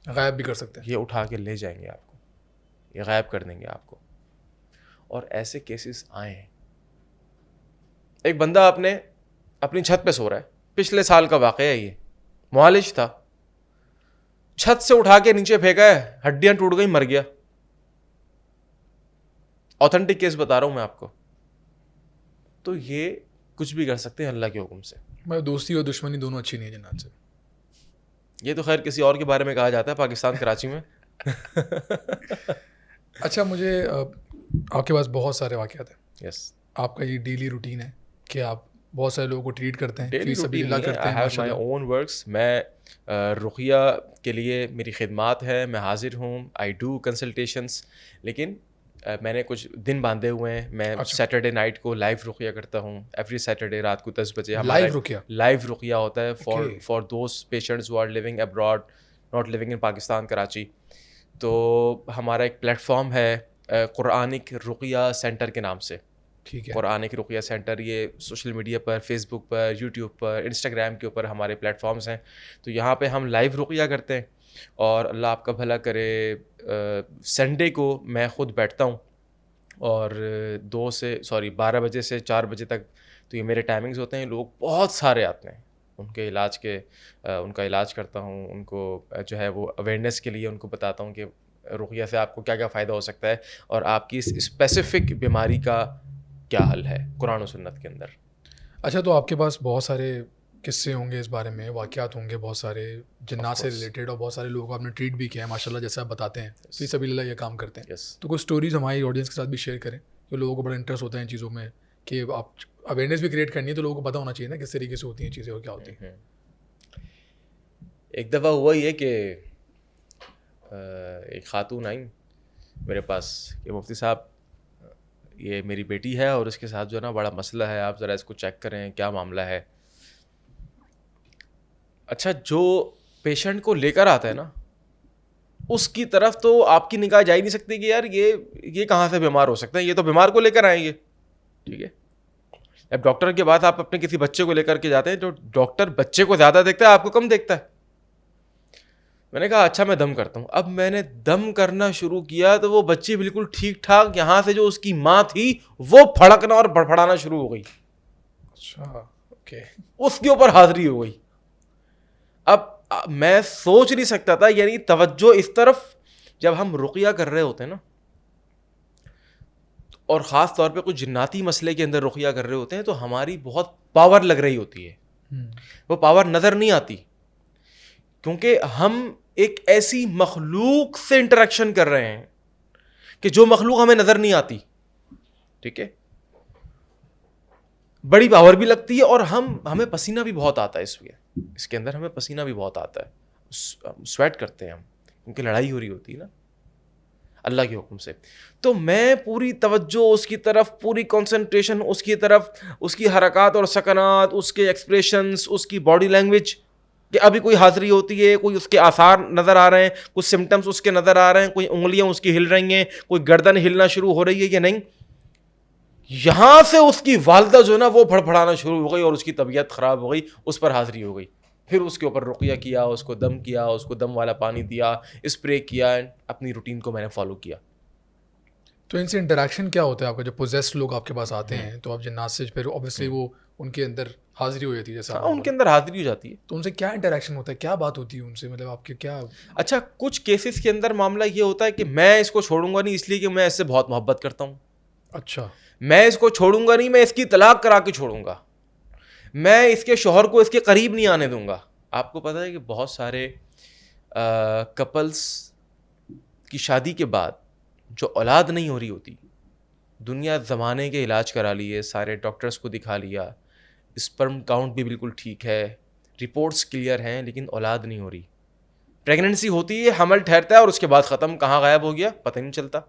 غائب بھی کر سکتے ہیں, یہ اٹھا کے لے جائیں گے آپ کو, یہ غائب کر دیں گے آپ کو. اور ایسے کیسز آئے ہیں. ایک بندہ اپنی چھت پہ سو رہا ہے, پچھلے سال کا واقعہ ہے, یہ معالج تھا, چھت سے اٹھا کے نیچے پھینکا ہے, ہڈیاں ٹوٹ گئی, مر گیا. آتھینٹک کیس بتا رہا ہوں میں آپ کو. تو یہ کچھ بھی کر سکتے ہیں اللہ کے حکم سے. میں دوستی اور دشمنی دونوں اچھی نہیں ہے جنات سے. یہ تو خیر کسی اور کے بارے میں کہا جاتا ہے پاکستان کراچی میں. اچھا, مجھے آپ کے پاس بہت سارے واقعات ہیں. یس, آپ کا یہ ڈیلی روٹین ہے کہ آپ بہت سارے لوگوں کو ٹریٹ کرتے ہیں, ڈیلی فی سبیل روٹین اللہ کرتے ہیں. I have my own works. میں رقیہ کے لیے میری خدمات ہے, میں حاضر ہوں, آئی ڈو کنسلٹیشنس. لیکن میں نے کچھ دن باندھے ہوئے ہیں. میں سیٹرڈے نائٹ کو لائیو رقیہ کرتا ہوں. ایوری سیٹرڈے رات کو 10 بجے ہمارا لائیو رقیہ ہوتا ہے for those patients who are living abroad, not living in Pakistan Karachi. تو ہمارا ایک پلیٹ فارم ہے قرآنک رقیہ سینٹر کے نام سے. ٹھیک ہے, قرآنک رقیہ سینٹر, یہ سوشل میڈیا پر, فیس بک پر, یوٹیوب پر, انسٹاگرام کے اوپر ہمارے پلیٹ فارمس ہیں. تو یہاں پہ ہم لائیو رقیہ کرتے ہیں. اور اللہ آپ کا بھلا کرے, سنڈے کو میں خود بیٹھتا ہوں اور 12 بجے سے 4 بجے تک, تو یہ میرے ٹائمنگز ہوتے ہیں. لوگ بہت سارے آتے ہیں, ان کا علاج کرتا ہوں. ان کو جو ہے وہ اویئرنیس کے لیے ان کو بتاتا ہوں کہ رقیہ سے آپ کو کیا کیا فائدہ ہو سکتا ہے اور آپ کی اس اسپیسیفک بیماری کا کیا حل ہے قرآن و سنت کے اندر. اچھا, تو آپ کے پاس بہت سارے قصے ہوں گے اس بارے میں, واقعات ہوں گے بہت سارے جنات سے ریلیٹڈ, اور بہت سارے لوگوں کو آپ نے ٹریٹ بھی کیا ہے ماشاء اللہ, جیسے آپ بتاتے ہیں فی سبیل اللہ یہ کام کرتے ہیں. تو کچھ اسٹوریز ہماری آڈینس کے ساتھ بھی شیئر کریں, کہ لوگوں کو بڑا انٹرسٹ ہوتا ہے ان چیزوں میں, کہ آپ اویئرنیس بھی کریٹ کرنی ہے, تو لوگوں کو پتہ ہونا چاہیے نا کس طریقے سے ہوتی ہیں چیزیں اور کیا ہوتی ہیں. ایک دفعہ ہوا یہ کہ ایک خاتون آئیں میرے پاس کہ مفتی صاحب یہ میری بیٹی ہے اور اس کے ساتھ جو ہے نا بڑا مسئلہ ہے, آپ ذرا اس کو چیک کریں کیا معاملہ ہے. اچھا, جو پیشنٹ کو لے کر آتا ہے نا اس کی طرف تو آپ کی نگاہ جا ہی نہیں سکتی کہ یار یہ کہاں سے بیمار ہو سکتا ہے, یہ تو بیمار کو لے کر آئیں گے. ٹھیک ہے, اب ڈاکٹر کے بعد آپ اپنے کسی بچے کو لے کر کے جاتے ہیں, تو ڈاکٹر بچے کو زیادہ دیکھتا ہے, آپ کو کم دیکھتا ہے. میں نے کہا اچھا میں دم کرتا ہوں. اب میں نے دم کرنا شروع کیا تو وہ بچی بالکل ٹھیک ٹھاک, یہاں سے جو اس کی ماں تھی وہ پھڑکنا اور بڑبڑانا شروع ہو گئی. اچھا, اوکے, اس کے اوپر حاضری ہو گئی. اب میں سوچ نہیں سکتا تھا, یعنی توجہ اس طرف جب ہم رقیہ کر رہے ہوتے ہیں نا, اور خاص طور پہ کچھ جناتی مسئلے کے اندر رقیہ کر رہے ہوتے ہیں, تو ہماری بہت پاور لگ رہی ہوتی ہے. وہ پاور نظر نہیں آتی کیونکہ ہم ایک ایسی مخلوق سے انٹریکشن کر رہے ہیں کہ جو مخلوق ہمیں نظر نہیں آتی. ٹھیک ہے, بڑی پاور بھی لگتی ہے, اور ہمیں پسینہ بھی بہت آتا ہے. اس کے اندر ہمیں پسینہ بھی بہت آتا ہے, سویٹ کرتے ہیں ہم, کیونکہ لڑائی ہو رہی ہوتی ہے نا اللہ کے حکم سے. تو میں پوری توجہ اس کی طرف, پوری کنسنٹریشن اس کی طرف, اس کی حرکات اور سکنات, اس کے ایکسپریشنز, اس کی باڈی لینگویج, کہ ابھی کوئی حاضری ہوتی ہے, کوئی اس کے آثار نظر آ رہے ہیں, کچھ سمٹمس اس کے نظر آ رہے ہیں, کوئی انگلیاں اس کی ہل رہی ہیں, کوئی گردن ہلنا شروع ہو رہی ہے کہ نہیں. یہاں سے اس کی والدہ جو ہے نا وہ پھڑپھڑانا شروع ہو گئی اور اس کی طبیعت خراب ہو گئی, اس پر حاضری ہو گئی. پھر اس کے اوپر رقیہ کیا, اس کو دم کیا, اس کو دم والا پانی دیا, اسپرے کیا, اپنی روٹین کو میں نے فالو کیا. تو ان سے انٹریکشن کیا ہوتا ہے آپ کا؟ جب پوزیسڈ لوگ آپ کے پاس آتے ہیں تو آپ جنات سے پھر اوبیسلی وہ ان کے اندر حاضری ہو جاتی ہے, جیسا ان کے اندر حاضری ہو جاتی ہے. تو ان سے کیا انٹریکشن ہوتا ہے, کیا بات ہوتی ہے ان سے, مطلب آپ کے کیا؟ اچھا, کچھ کیسز کے اندر معاملہ یہ ہوتا ہے کہ میں اس کو چھوڑوں گا نہیں, اس لیے کہ میں اس سے بہت محبت کرتا ہوں. اچھا, میں اس کو چھوڑوں گا نہیں, میں اس کی طلاق کرا کے چھوڑوں گا, میں اس کے شوہر کو اس کے قریب نہیں آنے دوں گا. آپ کو پتہ ہے کہ بہت سارے کپلز کی شادی کے بعد جو اولاد نہیں ہو رہی ہوتی, دنیا زمانے کے علاج کرا لیے, سارے ڈاکٹرز کو دکھا لیا, اسپرم کاؤنٹ بھی بالکل ٹھیک ہے, رپورٹس کلیئر ہیں, لیکن اولاد نہیں ہو رہی. پریگننسی ہوتی ہے, حمل ٹھہرتا ہے, اور اس کے بعد ختم, کہاں غائب ہو گیا پتہ نہیں چلتا.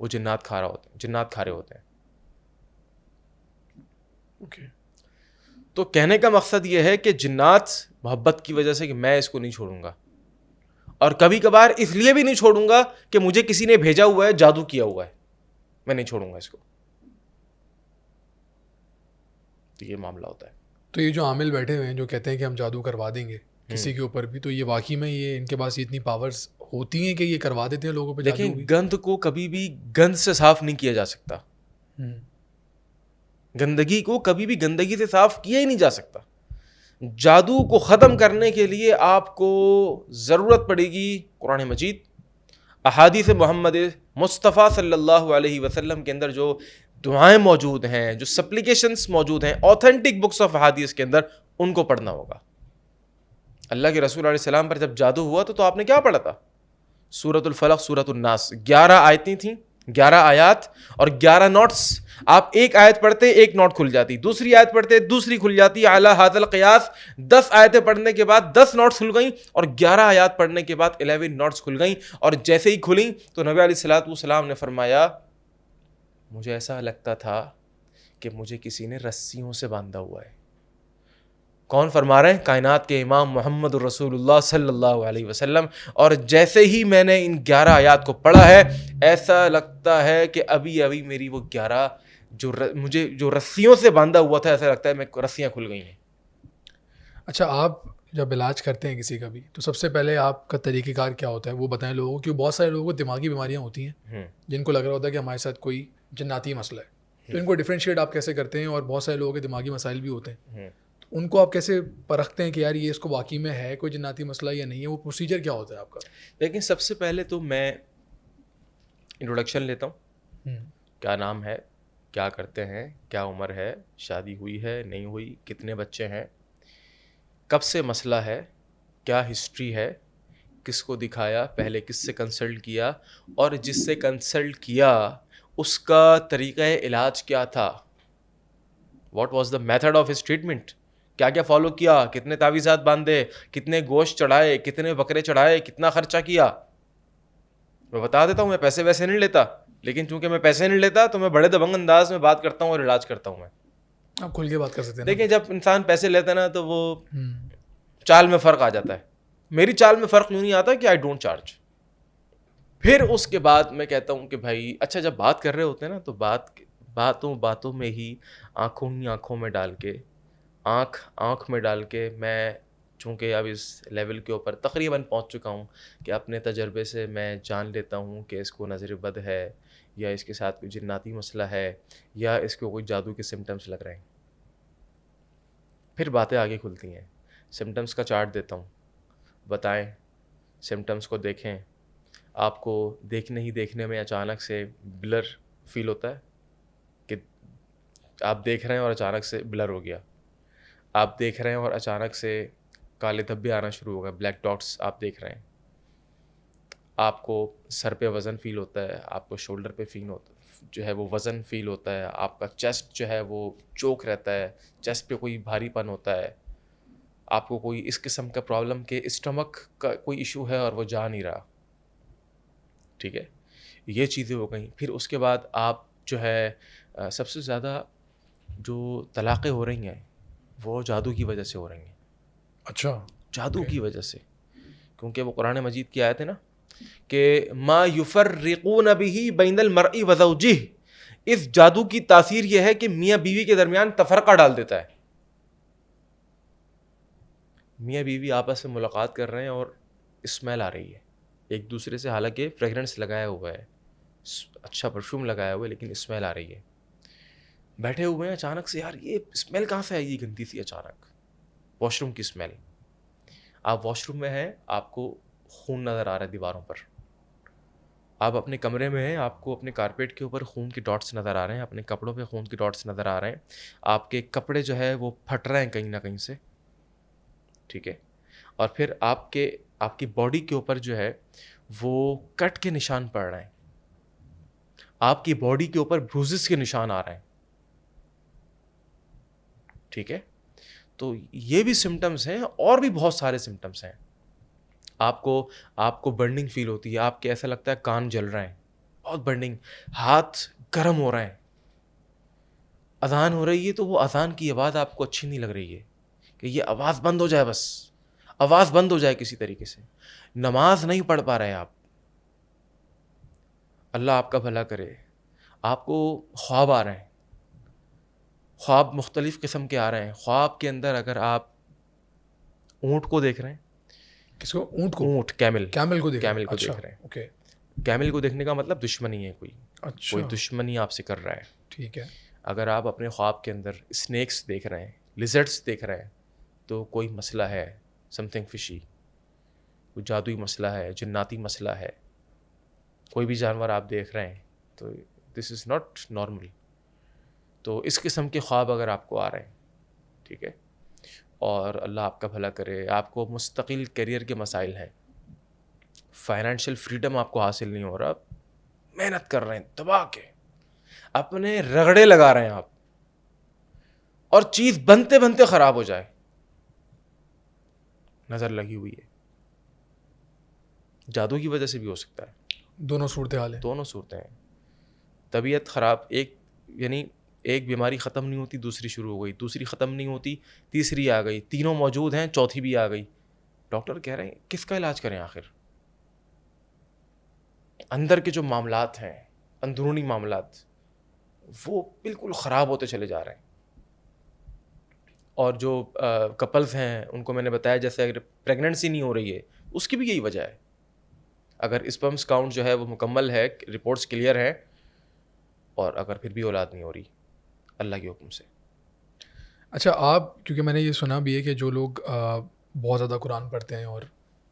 وہ جنات کھا رہے ہوتے ہیں. اوکے. تو کہنے کا مقصد یہ ہے کہ جنات محبت کی وجہ سے کہ میں اس کو نہیں چھوڑوں گا, اور کبھی کبھار اس لیے بھی نہیں چھوڑوں گا کہ مجھے کسی نے بھیجا ہوا ہے, جادو کیا ہوا ہے, میں نہیں چھوڑوں گا اس کو. تو یہ معاملہ ہوتا ہے. تو یہ جو عامل بیٹھے ہوئے ہیں جو کہتے ہیں کہ ہم جادو کروا دیں گے کسی کے اوپر بھی, تو یہ واقعی میں یہ ان کے پاس اتنی پاورز ہوتی ہیں کہ یہ کروا دیتے ہیں لوگوں پہ جادو دیکھیں بھی؟ گند کو کبھی بھی گند سے صاف نہیں کیا جا سکتا, گندگی کو کبھی بھی گندگی سے صاف کیا ہی نہیں جا سکتا. جادو کو ختم کرنے کے لیے آپ کو ضرورت پڑے گی قرآن مجید, احادیث محمد مصطفیٰ صلی اللہ علیہ وسلم کے اندر جو دعائیں موجود ہیں, جو سپلیکیشنز موجود ہیں آتھینٹک بکس آف احادیث کے اندر, ان کو پڑھنا ہوگا. اللہ کے رسول علیہ السلام پر جب جادو ہوا تو آپ نے کیا پڑھا تھا؟ سورۃ الفلق, سورۃ الناس, 11 آیتیں تھیں, 11 آیات اور 11 نوٹس. آپ ایک آیت پڑھتے ایک نوٹ کھل جاتی, دوسری آیت پڑھتے دوسری کھل جاتی. اعلی ھذا القیاس 10 آیتیں پڑھنے کے بعد 10 نوٹس کھل گئیں اور 11 آیات پڑھنے کے بعد 11 نوٹس کھل گئیں. اور جیسے ہی کھلیں تو نبی علیہ الصلوۃ والسلام نے فرمایا مجھے ایسا لگتا تھا کہ مجھے کسی نے رسیوں سے باندھا ہوا ہے. کون فرما رہے ہیں؟ کائنات کے امام محمد رسول اللہ صلی اللہ علیہ وسلم. اور جیسے ہی میں نے ان 11 آیات کو پڑھا ہے ایسا لگتا ہے کہ ابھی میری وہ 11 مجھے جو رسیوں سے باندھا ہوا تھا, ایسا لگتا ہے میں رسیاں کھل گئی ہیں. اچھا, آپ جب علاج کرتے ہیں کسی کا بھی تو سب سے پہلے آپ کا طریقہ کار کیا ہوتا ہے وہ بتائیں لوگوں کو, کیونکہ بہت سارے لوگوں کو دماغی بیماریاں ہوتی ہیں جن کو لگ رہا ہوتا ہے کہ ہمارے ساتھ کوئی جناتی مسئلہ ہے, تو ان کو ڈفرینشیٹ آپ کیسے کرتے ہیں؟ اور بہت سارے لوگوں کے دماغی مسائل بھی ہوتے ہیں, تو ان کو آپ کیسے پرکھتے ہیں کہ یار یہ اس کو واقعی میں ہے کوئی جناتی مسئلہ یا نہیں ہے؟ وہ پروسیجر کیا ہوتا ہے آپ کا؟ لیکن سب سے پہلے تو میں انٹروڈکشن لیتا ہوں, کیا نام ہے, کیا کرتے ہیں, کیا عمر ہے, شادی ہوئی ہے نہیں ہوئی, کتنے بچے ہیں, کب سے مسئلہ ہے, کیا ہسٹری ہے, کس کو دکھایا, پہلے کس سے کنسلٹ کیا, اور جس سے کنسلٹ کیا اس کا طریقہ علاج کیا تھا, what was the method of his treatment, کیا کیا فالو کیا, کتنے تعویذات باندھے, کتنے گوشت چڑھائے, کتنے بکرے چڑھائے, کتنا خرچہ کیا. میں بتا دیتا ہوں, میں پیسے ویسے نہیں لیتا, لیکن چونکہ میں پیسے نہیں لیتا تو میں بڑے دبنگ انداز میں بات کرتا ہوں اور علاج کرتا ہوں. میں آپ کھل کے بات کر سکتے ہیں. دیکھیں جب انسان پیسے لیتا ہے نا تو وہ چال میں فرق آ جاتا ہے. میری چال میں فرق یوں نہیں آتا کہ آئی ڈونٹ چارج. پھر اس کے بعد میں کہتا ہوں کہ بھائی اچھا, جب بات کر رہے ہوتے ہیں نا تو باتوں میں ہی آنکھوں میں ڈال کے, آنکھ میں ڈال کے, میں چونکہ اب اس لیول کے اوپر تقریباً پہنچ چکا ہوں کہ اپنے تجربے سے میں جان لیتا ہوں کہ اس کو نظر بد ہے, یا اس کے ساتھ کوئی جناتی مسئلہ ہے, یا اس کو کوئی جادو کے سمٹمس لگ رہے ہیں. پھر باتیں آگے کھلتی ہیں, سمٹمس کا چارٹ دیتا ہوں, بتائیں سمٹمس کو دیکھیں. آپ کو دیکھنے میں اچانک سے بلر فیل ہوتا ہے کہ آپ دیکھ رہے ہیں اور اچانک سے بلر ہو گیا, آپ دیکھ رہے ہیں اور اچانک سے کالے دھبے آنا شروع ہو گئے, بلیک ڈاٹس آپ دیکھ رہے ہیں. آپ کو سر پہ وزن فیل ہوتا ہے, آپ کو شولڈر پہ فیل ہوتا جو ہے وہ وزن فیل ہوتا ہے, آپ کا چیسٹ جو ہے وہ چوک رہتا ہے, چیسٹ پہ کوئی بھاری پن ہوتا ہے, آپ کو کوئی اس قسم کا پرابلم کہ اسٹمک کا کوئی ایشو ہے اور وہ جا نہیں رہا. ٹھیک ہے, یہ چیزیں ہو گئیں. پھر اس کے بعد آپ جو ہے سب سے زیادہ جو طلاقیں ہو رہی ہیں وہ جادو کی وجہ سے ہو رہی ہیں. اچھا, جادو کی وجہ سے, کیونکہ وہ قرآن مجید کی آیت ہے نا کہ ما یفرقون بہ بین المرء وزوجہ, اس جادو کی تاثیر یہ ہے کہ میاں بیوی کے درمیان تفرقہ ڈال دیتا ہے. میاں بیوی آپس میں ملاقات کر رہے ہیں اور اسمیل آ رہی ہے ایک دوسرے سے, حالانکہ فریگرنس لگایا ہوا ہے, اچھا پرفیوم لگایا ہوا ہے, لیکن اسمیل آ رہی ہے. بیٹھے ہوئے ہیں, اچانک سے یار یہ اسمیل کہاں سے آئی, یہ گندی سی اچانک واش روم کی اسمیل. آپ واش روم میں ہیں, آپ کو خون نظر آ رہا ہے دیواروں پر, آپ اپنے کمرے میں ہیں, آپ کو اپنے کارپیٹ کے اوپر خون کے ڈاٹس نظر آ رہے ہیں, اپنے کپڑوں پہ خون کے ڈاٹس نظر آ رہے ہیں, آپ کے کپڑے جو ہے وہ پھٹ رہے ہیں کہیں نہ کہیں سے. ٹھیک ہے, اور پھر آپ کی باڈی کے اوپر جو ہے وہ کٹ کے نشان پڑ رہے ہیں, آپ کی باڈی کے اوپر بروزز کے نشان آ رہے ہیں. ٹھیک ہے, تو یہ بھی سمٹمس ہیں, اور بھی بہت سارے سمٹمس ہیں. آپ کو برننگ فیل ہوتی ہے, آپ کے ایسا لگتا ہے کان جل رہے ہیں, بہت برننگ, ہاتھ گرم ہو رہے ہیں. اذان ہو رہی ہے تو وہ اذان کی آواز آپ کو اچھی نہیں لگ رہی ہے کہ یہ آواز بند ہو جائے, بس آواز بند ہو جائے کسی طریقے سے. نماز نہیں پڑھ پا رہے آپ, اللہ آپ کا بھلا کرے. آپ کو خواب آ رہے ہیں, خواب مختلف قسم کے آ رہے ہیں. خواب کے اندر اگر آپ اونٹ کو دیکھ رہے ہیں, کس کو؟ اونٹ کو؟ اونٹ, کیمل کو دیکھ کیمل کو دیکھ رہے ہیں. اوکے. کیمل کو دیکھنے کا مطلب دشمنی ہے, کوئی اچھا دشمنی آپ سے کر رہا ہے. ٹھیک ہے. اگر آپ اپنے خواب کے اندر اسنیکس دیکھ رہے ہیں, لیزرڈس دیکھ رہے ہیں, تو کوئی مسئلہ ہے, سم تھنگ فشی, کوئی جادوئی مسئلہ ہے, جناتی مسئلہ ہے. کوئی بھی جانور آپ دیکھ رہے ہیں تو دس از ناٹ نارمل. تو اس قسم کے خواب اگر آپ کو آ رہے ہیں, ٹھیک ہے, اور اللہ آپ کا بھلا کرے, آپ کو مستقل کیریئر کے مسائل ہیں, فائنینشیل فریڈم آپ کو حاصل نہیں ہو رہا, محنت کر رہے ہیں دبا کے, اپنے رگڑے لگا رہے ہیں آپ, اور چیز بنتے بنتے خراب ہو جائے, نظر لگی ہوئی ہے, جادو کی وجہ سے بھی ہو سکتا ہے. دونوں صورتحال ہیں. دونوں صورتیں ہیں. طبیعت خراب, یعنی ایک بیماری ختم نہیں ہوتی دوسری شروع ہو گئی, دوسری ختم نہیں ہوتی تیسری آ گئی, تینوں موجود ہیں چوتھی بھی آ گئی. ڈاکٹر کہہ رہے ہیں کس کا علاج کریں آخر؟ اندر کے جو معاملات ہیں, اندرونی معاملات, وہ بالکل خراب ہوتے چلے جا رہے ہیں. اور جو کپلز ہیں ان کو میں نے بتایا جیسے اگر پریگننسی نہیں ہو رہی ہے اس کی بھی یہی وجہ ہے. اگر اسپرمز کاؤنٹ جو ہے وہ مکمل ہے, رپورٹس کلیئر ہیں, اور اگر پھر بھی اولاد نہیں ہو رہی اللہ کے حکم سے. اچھا آپ, کیونکہ میں نے یہ سنا بھی ہے کہ جو لوگ بہت زیادہ قرآن پڑھتے ہیں اور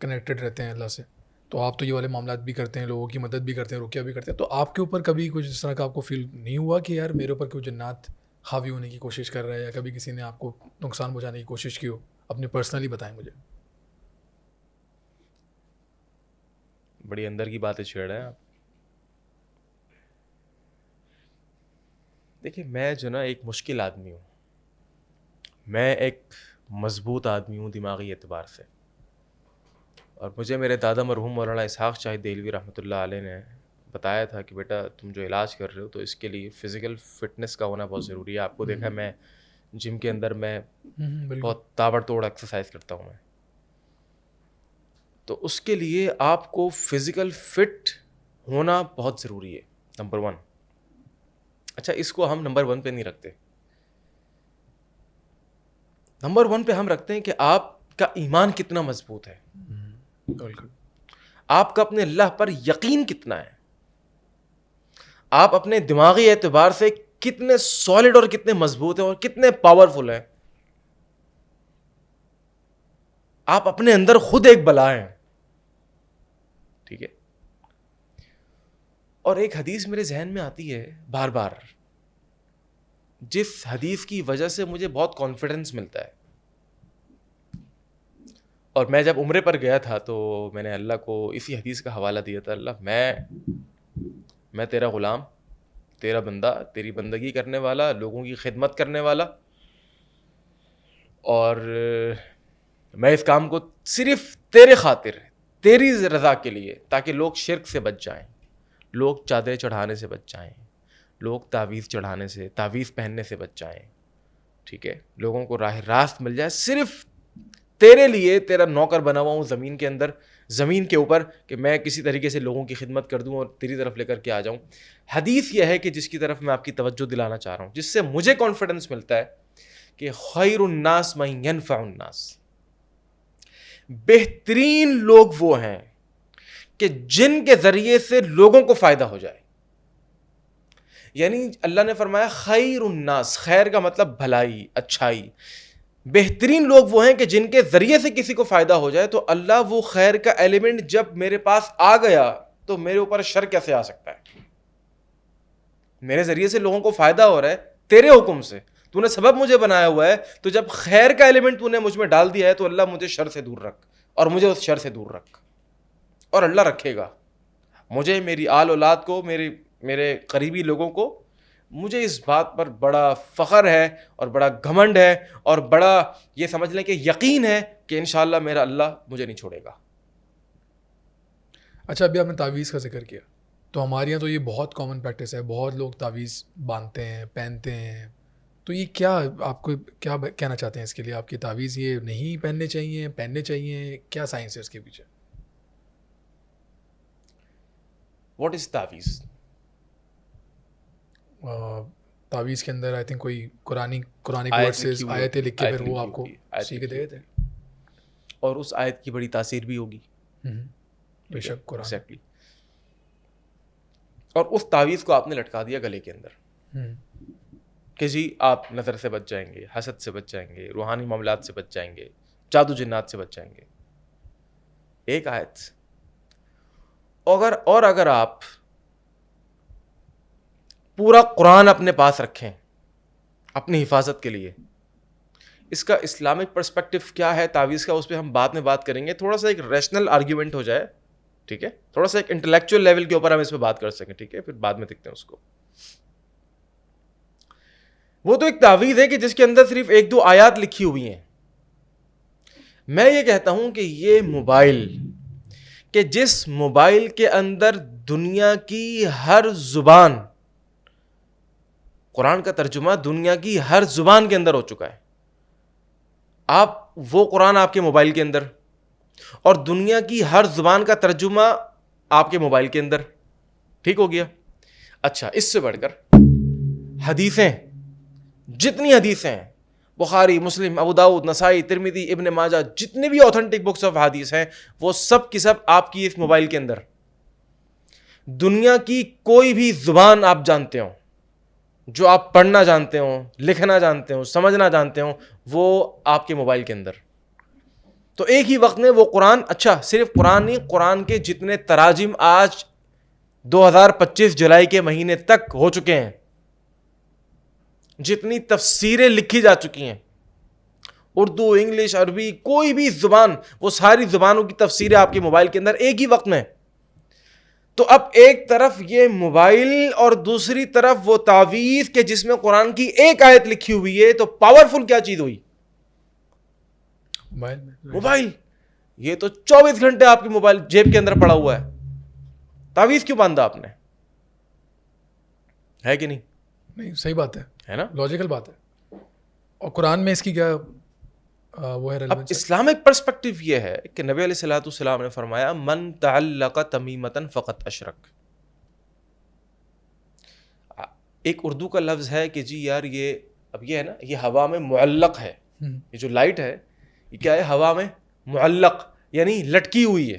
کنیکٹڈ رہتے ہیں اللہ سے, تو آپ تو یہ والے معاملات بھی کرتے ہیں, لوگوں کی مدد بھی کرتے ہیں, رقیہ بھی کرتے ہیں, تو آپ کے اوپر کبھی کچھ اس طرح کا آپ کو فیل نہیں ہوا کہ یار میرے اوپر کوئی جنات حاوی ہونے کی کوشش کر رہا ہے, یا کبھی کسی نے آپ کو نقصان پہنچانے کی کوشش کی ہو؟ اپنے پرسنلی بتائیں مجھے. بڑی اندر کی باتیں چھیڑ رہے ہیں آپ. دیکھیے میں جو نا ایک مشکل آدمی ہوں, میں ایک مضبوط آدمی ہوں دماغی اعتبار سے, اور مجھے میرے دادا مرحوم مولانا اسحاق شاہد دہلوی رحمۃ اللہ علیہ نے بتایا تھا کہ بیٹا تم جو علاج کر رہے ہو تو اس کے لیے فزیکل فٹنس کا ہونا بہت ضروری ہے. آپ کو دیکھا میں جم کے اندر میں بہت تابڑ توڑ ایکسرسائز کرتا ہوں میں, تو اس کے لیے آپ کو فزیکل فٹ ہونا بہت ضروری ہے, نمبر 1. اچھا اس کو ہم نمبر 1 پہ نہیں رکھتے, نمبر 1 پہ ہم رکھتے ہیں کہ آپ کا ایمان کتنا مضبوط ہے, آپ کا اپنے اللہ پر یقین کتنا ہے, آپ اپنے دماغی اعتبار سے کتنے سالڈ اور کتنے مضبوط ہیں اور کتنے پاورفل ہیں. آپ اپنے اندر خود ایک بلا ہیں, ٹھیک ہے. اور ایک حدیث میرے ذہن میں آتی ہے بار بار, جس حدیث کی وجہ سے مجھے بہت کانفیڈنس ملتا ہے. اور میں جب عمرے پر گیا تھا تو میں نے اللہ کو اسی حدیث کا حوالہ دیا تھا, اللہ میں تیرا غلام, تیرا بندہ, تیری بندگی کرنے والا, لوگوں کی خدمت کرنے والا, اور میں اس کام کو صرف تیرے خاطر, تیری رضا کے لیے, تاکہ لوگ شرک سے بچ جائیں, لوگ چادریں چڑھانے سے بچ جائیں, لوگ تعویذ چڑھانے سے, تعویذ پہننے سے بچ جائیں, ٹھیک ہے, لوگوں کو راہ راست مل جائے, صرف تیرے لیے تیرا نوکر بنا ہوا ہوں زمین کے اندر, زمین کے اوپر, کہ میں کسی طریقے سے لوگوں کی خدمت کر دوں اور تیری طرف لے کر کے آ جاؤں. حدیث یہ ہے کہ جس کی طرف میں آپ کی توجہ دلانا چاہ رہا ہوں, جس سے مجھے کانفیڈنس ملتا ہے کہ خیر الناس من ینفع الناس, بہترین لوگ وہ ہیں کہ جن کے ذریعے سے لوگوں کو فائدہ ہو جائے. یعنی اللہ نے فرمایا خیر الناس, خیر کا مطلب بھلائی, اچھائی. بہترین لوگ وہ ہیں کہ جن کے ذریعے سے کسی کو فائدہ ہو جائے. تو اللہ وہ خیر کا ایلیمنٹ جب میرے پاس آ گیا تو میرے اوپر شر کیسے آ سکتا ہے؟ میرے ذریعے سے لوگوں کو فائدہ ہو رہا ہے تیرے حکم سے, تو نے سبب مجھے بنایا ہوا ہے, تو جب خیر کا ایلیمنٹ تو نے مجھ میں ڈال دیا ہے تو اللہ مجھے شر سے دور رکھ, اور مجھے اس شر سے دور رکھ. اور اللہ رکھے گا مجھے, میری آل اولاد کو, میرے قریبی لوگوں کو. مجھے اس بات پر بڑا فخر ہے اور بڑا گھمنڈ ہے اور بڑا یہ سمجھ لیں کہ یقین ہے کہ انشاءاللہ میرا اللہ مجھے نہیں چھوڑے گا. اچھا ابھی آپ نے تعویذ کا ذکر کیا, تو ہمارے یہاں تو یہ بہت کامن پریکٹس ہے, بہت لوگ تعویذ باندھتے ہیں, پہنتے ہیں. تو یہ کیا, آپ کو کیا کہنا چاہتے ہیں اس کے لیے؟ آپ کی تعویذ یہ نہیں پہننے چاہیے, پہننے چاہیے, کیا سائنس ہے اس کے پیچھے؟ واٹ از تعویذ؟ تعویذ کے اندر آئی تھنک کوئی قرآنک آیت ورسز لکھی ہوئی آیتیں لکھ کے آیت پھر وہ لکھی آپ کو ہوگی، آیت سیکھ لکھی دے تھے. اور اس آیت کی بڑی تاثیر بھی ہوگی. بے شک قرآن. ایگزیکٹلی. اور اس تعویذ کو آپ نے لٹکا دیا گلے کے اندر کہ جی آپ نظر سے بچ جائیں گے, حسد سے بچ جائیں گے, روحانی معاملات سے بچ جائیں گے, جادو جنات سے بچ جائیں گے. ایک آیت. اگر آپ پورا قرآن اپنے پاس رکھیں اپنی حفاظت کے لیے, اس کا اسلامک پرسپیکٹو کیا ہے تعویذ کا, اس پہ ہم بعد میں بات کریں گے. تھوڑا سا ایک ریشنل آرگیومنٹ ہو جائے, ٹھیک ہے, تھوڑا سا ایک انٹلیکچوئل لیول کے اوپر ہم اس پہ بات کر سکیں, ٹھیک ہے, پھر بعد میں دیکھتے ہیں اس کو. وہ تو ایک تعویذ ہے کہ جس کے اندر صرف 1-2 آیات لکھی ہوئی ہیں. میں یہ کہتا ہوں کہ یہ موبائل, کہ جس موبائل کے اندر دنیا کی ہر زبان, قرآن کا ترجمہ دنیا کی ہر زبان کے اندر ہو چکا ہے. آپ وہ قرآن آپ کے موبائل کے اندر, اور دنیا کی ہر زبان کا ترجمہ آپ کے موبائل کے اندر. ٹھیک ہو گیا. اچھا, اس سے بڑھ کر حدیثیں, جتنی حدیثیں ہیں, بخاری, مسلم, ابو داؤد, نسائی, ترمذی, ابن ماجہ, جتنے بھی اوتھینٹک بکس آف حدیث ہیں, وہ سب کی سب آپ کی اس موبائل کے اندر. دنیا کی کوئی بھی زبان آپ جانتے ہو, جو آپ پڑھنا جانتے ہو, لکھنا جانتے ہو, سمجھنا جانتے ہو, وہ آپ کے موبائل کے اندر. تو ایک ہی وقت میں وہ قرآن, اچھا صرف قرآن نہیں, قرآن کے جتنے تراجم آج 2025 جولائی کے مہینے تک ہو چکے ہیں, جتنی تفسیریں لکھی جا چکی ہیں, اردو, انگلش, عربی, کوئی بھی زبان, وہ ساری زبانوں کی تفسیریں آپ کے موبائل کے اندر ایک ہی وقت میں. تو اب ایک طرف یہ موبائل اور دوسری طرف وہ تعویذ کہ جس میں قرآن کی ایک آیت لکھی ہوئی ہے, تو پاورفل کیا چیز ہوئی؟ موبائل. یہ تو 24 گھنٹے آپ کے موبائل جیب کے اندر پڑا ہوا ہے. تعویذ کیوں باندھا آپ نے؟ ہے کہ نہیں؟ نہیں, صحیح بات ہے نا, لاجیکل بات ہے. اور قرآن میں اس کی کیا وہ ہے اب ریلیونس؟ اسلامک پرسپیکٹو یہ ہے کہ نبی علیہ الصلوۃ والسلام نے فرمایا من تعلق تمیمۃ فقط اشرک. ایک اردو کا لفظ ہے کہ جی یار یہ, اب یہ ہے نا, یہ ہوا میں معلق ہے, یہ جو لائٹ ہے یہ کیا ہے, ہوا میں معلق یعنی لٹکی ہوئی ہے.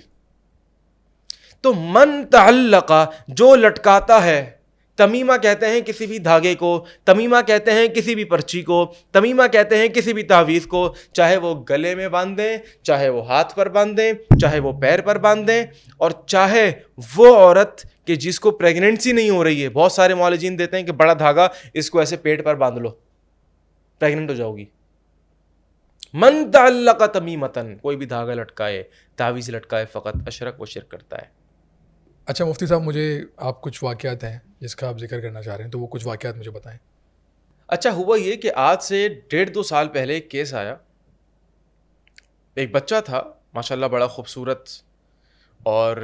تو من تعلق, جو لٹکاتا ہے, تمیمہ کہتے ہیں کسی بھی دھاگے کو, تمیمہ کہتے ہیں کسی بھی پرچی کو, تمیمہ کہتے ہیں کسی بھی تعویذ کو, چاہے وہ گلے میں باندھیں, چاہے وہ ہاتھ پر باندھیں, چاہے وہ پیر پر باندھیں, اور چاہے وہ عورت کہ جس کو پریگننسی نہیں ہو رہی ہے, بہت سارے معالجین دیتے ہیں کہ بڑا دھاگا اس کو ایسے پیٹ پر باندھ لو, پریگننٹ ہو جاؤ گی. من تعلق تمیمتن, کوئی بھی دھاگا لٹکائے, تعویذ لٹکائے, فقط اشرک, وہ شرک کرتا ہے. اچھا مفتی صاحب, مجھے آپ کچھ واقعات ہیں جس کا آپ ذکر کرنا چاہ رہے ہیں, تو وہ کچھ واقعات مجھے بتائیں. اچھا, ہوا یہ کہ آج سے 1.5-2 سال پہلے ایک کیس آیا. ایک بچہ تھا ماشاءاللہ, بڑا خوبصورت اور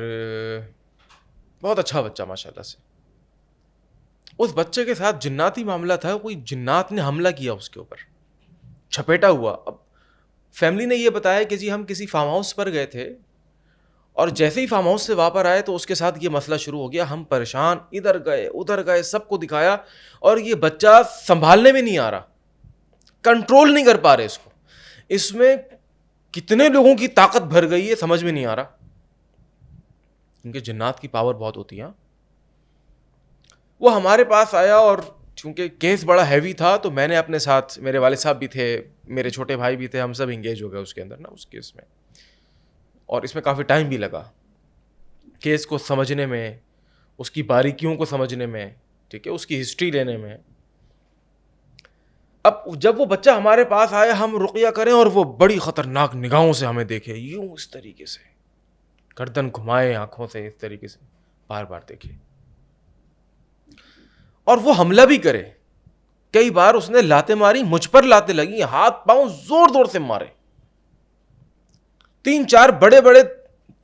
بہت اچھا بچہ ماشاءاللہ سے. اس بچے کے ساتھ جناتی معاملہ تھا, کوئی جنات نے حملہ کیا اس کے اوپر, چھپیٹا ہوا. اب فیملی نے یہ بتایا کہ جی ہم کسی فارم ہاؤس پر گئے تھے, اور جیسے ہی فارم ہاؤس سے واپس آئے تو اس کے ساتھ یہ مسئلہ شروع ہو گیا. ہم پریشان, ادھر گئے ادھر گئے, سب کو دکھایا, اور یہ بچہ سنبھالنے میں نہیں آ رہا, کنٹرول نہیں کر پا رہے اس کو. اس میں کتنے لوگوں کی طاقت بھر گئی ہے سمجھ میں نہیں آ رہا. ان کے جنات کی پاور بہت ہوتی ہے. وہ ہمارے پاس آیا, اور چونکہ کیس بڑا ہیوی تھا تو میں نے اپنے ساتھ, میرے والد صاحب بھی تھے, میرے چھوٹے بھائی بھی تھے, ہم سب انگیج ہو گئے اس کے اندر نا, اس کیس میں. اور اس میں کافی ٹائم بھی لگا کیس کو سمجھنے میں, اس کی باریکیوں کو سمجھنے میں, ٹھیک ہے, اس کی ہسٹری لینے میں. اب جب وہ بچہ ہمارے پاس آیا, ہم رقیہ کریں, اور وہ بڑی خطرناک نگاہوں سے ہمیں دیکھے, یوں اس طریقے سے گردن گھمائے آنکھوں سے, اس طریقے سے بار بار دیکھے, اور وہ حملہ بھی کرے. کئی بار اس نے لاتیں ماری, مجھ پر لاتیں لگی, ہاتھ پاؤں زور زور سے مارے. 3-4 بڑے بڑے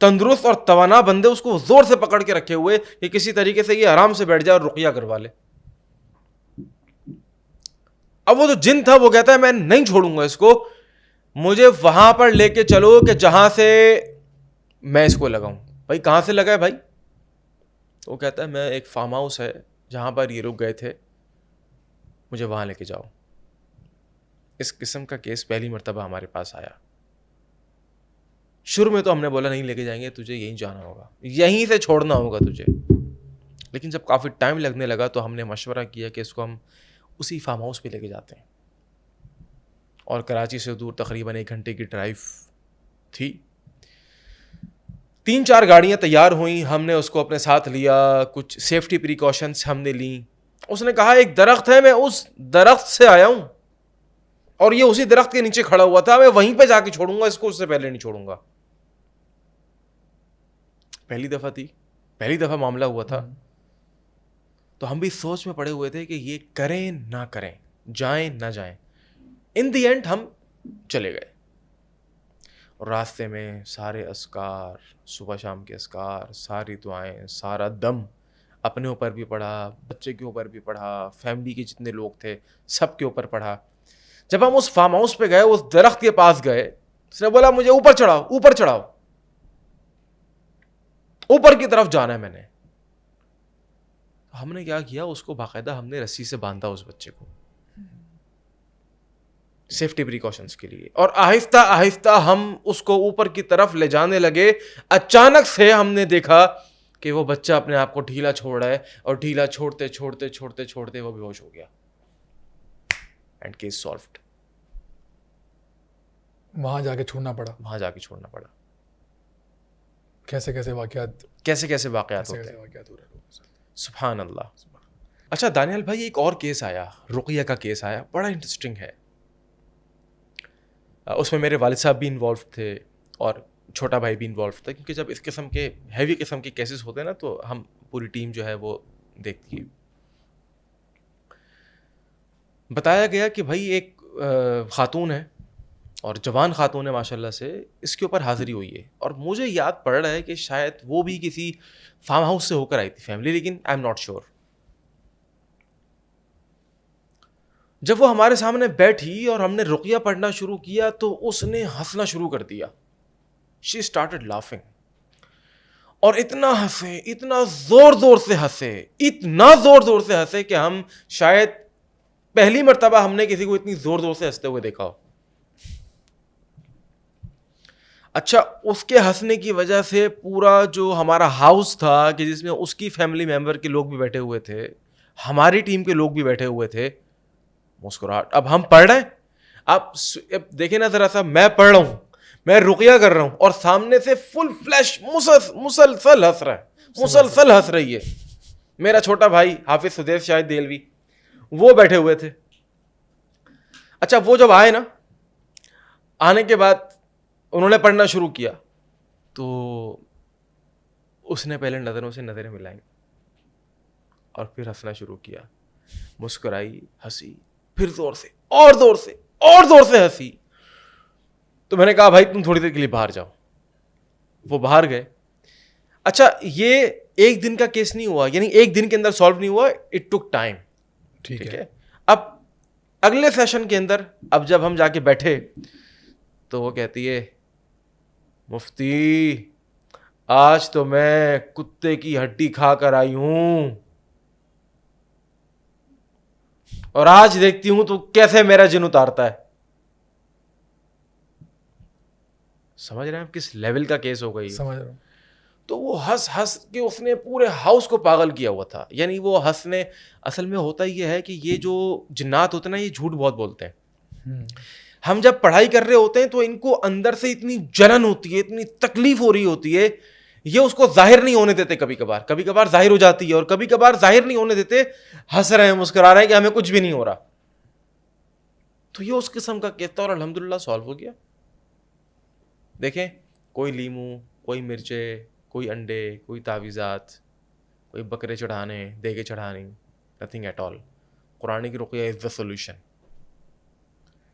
تندرست اور توانا بندے اس کو زور سے پکڑ کے رکھے ہوئے کہ کسی طریقے سے یہ آرام سے بیٹھ جائے اور رقیہ کروا لے. اب وہ جو جن تھا وہ کہتا ہے میں نہیں چھوڑوں گا اس کو, مجھے وہاں پر لے کے چلو کہ جہاں سے میں اس کو لگاؤں. بھائی کہاں سے لگا ہے بھائی؟ وہ کہتا ہے میں ایک فارم ہاؤس ہے جہاں پر یہ لوگ گئے تھے, مجھے وہاں لے کے جاؤ. اس قسم کا کیس پہلی مرتبہ ہمارے پاس آیا. شروع میں تو ہم نے بولا نہیں لے کے جائیں گے, تجھے یہیں جانا ہوگا, یہیں سے چھوڑنا ہوگا تجھے. لیکن جب کافی ٹائم لگنے لگا تو ہم نے مشورہ کیا کہ اس کو ہم اسی فارم ہاؤس پہ لے کے جاتے ہیں. اور کراچی سے دور تقریباً 1 گھنٹے کی ڈرائیو تھی. 3-4 گاڑیاں تیار ہوئیں, ہم نے اس کو اپنے ساتھ لیا, کچھ سیفٹی پریکاشنس ہم نے لیں. اس نے کہا ایک درخت ہے, میں اس درخت سے آیا ہوں اور یہ اسی درخت کے نیچے کھڑا ہوا تھا, میں وہیں پہ جا کے چھوڑوں گا اس کو, اس سے پہلے نہیں چھوڑوں گا. پہلی دفعہ تھی, پہلی دفعہ معاملہ ہوا تھا, تو ہم بھی سوچ میں پڑے ہوئے تھے کہ یہ کریں نہ کریں, جائیں نہ جائیں. ان دی اینڈ ہم چلے گئے. اور راستے میں سارے اذکار, صبح شام کے اذکار, ساری دعائیں, سارا دم اپنے اوپر بھی پڑھا, بچے کے اوپر بھی پڑھا, فیملی کے جتنے لوگ تھے سب کے اوپر پڑھا. جب ہم اس فارم ہاؤس پہ گئے, اس درخت کے پاس گئے, اس نے بولا مجھے اوپر چڑھاؤ, اوپر چڑھاؤ, اوپر کی طرف جانا ہے میں نے. ہم نے کیا کیا, اس کو باقاعدہ ہم نے رسی سے باندھا اس بچے کو سیفٹی پریکاشنز کے لیے, اور آہستہ آہستہ ہم اس کو اوپر کی طرف لے جانے لگے. اچانک سے ہم نے دیکھا کہ وہ بچہ اپنے آپ کو ڈھیلا چھوڑ رہا ہے, اور ڈھیلا چھوڑتے چھوڑتے چھوڑتے چھوڑتے وہ بے ہوش ہو گیا. And case solved. وہاں جا کے چھوڑنا پڑا, وہاں جا کے چھوڑنا پڑا. کیسے کیسے واقعات ہوتے ہیں, سبحان اللہ. اچھا دانیال بھائی, ایک اور کیس آیا, رقیہ کا کیس آیا, بڑا انٹرسٹنگ ہے. اس میں میرے والد صاحب بھی انوالو تھے اور چھوٹا بھائی بھی انوالو تھا, کیونکہ جب اس قسم کے ہیوی قسم کے کیسز ہوتے ہیں نا تو ہم پوری ٹیم جو ہے وہ دیکھتی ہے. بتایا گیا کہ بھائی ایک خاتون ہے, اور جوان خاتون ہے ماشاء اللہ سے, اس کے اوپر حاضری ہوئی ہے. اور مجھے یاد پڑ رہا ہے کہ شاید وہ بھی کسی فارم ہاؤس سے ہو کر آئی تھی فیملی, لیکن آئی ایم ناٹ شیور. جب وہ ہمارے سامنے بیٹھی اور ہم نے رقیہ پڑھنا شروع کیا تو اس نے ہنسنا شروع کر دیا. شی اسٹارٹڈ لافنگ, اور اتنا ہنسے, اتنا زور زور سے ہنسے, اتنا زور زور سے ہنسے کہ ہم شاید پہلی مرتبہ ہم نے کسی کو اتنی زور زور سے ہنستے ہوئے دیکھا ہو. اچھا, اس کے ہنسنے کی وجہ سے پورا جو ہمارا ہاؤس تھا, کہ جس میں اس کی فیملی ممبر کے لوگ بھی بیٹھے ہوئے تھے, ہماری ٹیم کے لوگ بھی بیٹھے ہوئے تھے, مسکراہٹ. اب ہم پڑھ رہے ہیں, آپ دیکھیں نا ذرا سا, میں پڑھ رہا ہوں, میں رقیہ کر رہا ہوں, اور سامنے سے فل فلیش مسلسل ہنس رہا ہے, مسلسل ہنس رہی ہے. میرا چھوٹا بھائی حافظ سدیس شاید دہلوی, وہ بیٹھے ہوئے تھے. اچھا, وہ جب آئے نا, آنے کے بعد انہوں نے پڑھنا شروع کیا, تو اس نے پہلے نظروں سے نظریں ملائیں اور پھر ہنسنا شروع کیا. مسکرائی, ہنسی, پھر زور سے اور زور سے اور زور سے ہنسی. تو میں نے کہا بھائی تم تھوڑی دیر کے لیے باہر جاؤ. وہ باہر گئے. اچھا, یہ ایک دن کا کیس نہیں ہوا, یعنی ایک دن کے اندر سالو نہیں ہوا, اٹ ٹک ٹائم. ٹھیک ہے. اب اگلے سیشن کے اندر اب جب ہم جا کے بیٹھے تو وہ کہتی ہے مفتی آج تو میں کتے کی ہڈی کھا کر آئی ہوں, اور آج دیکھتی ہوں تو کیسے میرا جن اتارتا ہے. سمجھ رہے ہیں کس لیول کا کیس ہو گئی؟ سمجھ رہا ہوں. تو وہ ہنس ہنس کے اس نے پورے ہاؤس کو پاگل کیا ہوا تھا. یعنی وہ ہنسنے, اصل میں ہوتا یہ ہے کہ یہ جو جنات ہوتے ہیں نا, یہ جھوٹ بہت بولتے ہیں. ہم جب پڑھائی کر رہے ہوتے ہیں تو ان کو اندر سے اتنی جلن ہوتی ہے, اتنی تکلیف ہو رہی ہوتی ہے, یہ اس کو ظاہر نہیں ہونے دیتے. کبھی کبھار ظاہر ہو جاتی ہے, اور کبھی کبھار ظاہر نہیں ہونے دیتے, ہنس رہے ہیں, مسکرا رہے ہیں کہ ہمیں کچھ بھی نہیں ہو رہا. تو یہ اس قسم کا کہتا, اور الحمدللہ سالو ہو گیا. دیکھیں, کوئی لیمو, کوئی مرچے, کوئی انڈے, کوئی تعویذات, کوئی بکرے چڑھانے, دیگے چڑھانے, نتھنگ ایٹ آل. قرآن کی رقیہ is the solution.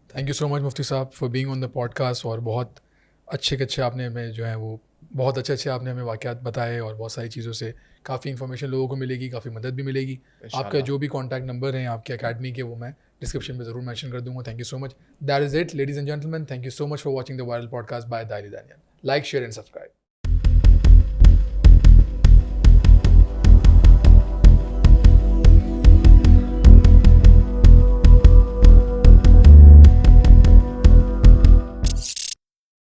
Thank you so much مفتی صاحب for being on the podcast. اور بہت اچھے آپ نے ہمیں جو ہیں وہ بہت اچھے آپ نے ہمیں واقعات بتائے, اور بہت ساری چیزوں سے کافی انفارمیشن لوگوں کو ملے گی, کافی مدد بھی ملے گی. آپ کا جو بھی کانٹیکٹ نمبر ہیں آپ کے اکیڈمی کے, وہ میں ڈسکرپشن میں ضرور مینشن کر دوں گا. Thank you so much. That is it ladies and gentlemen. Thank you so much for watching the viral podcast by داری Daniyal. Like, share and subscribe.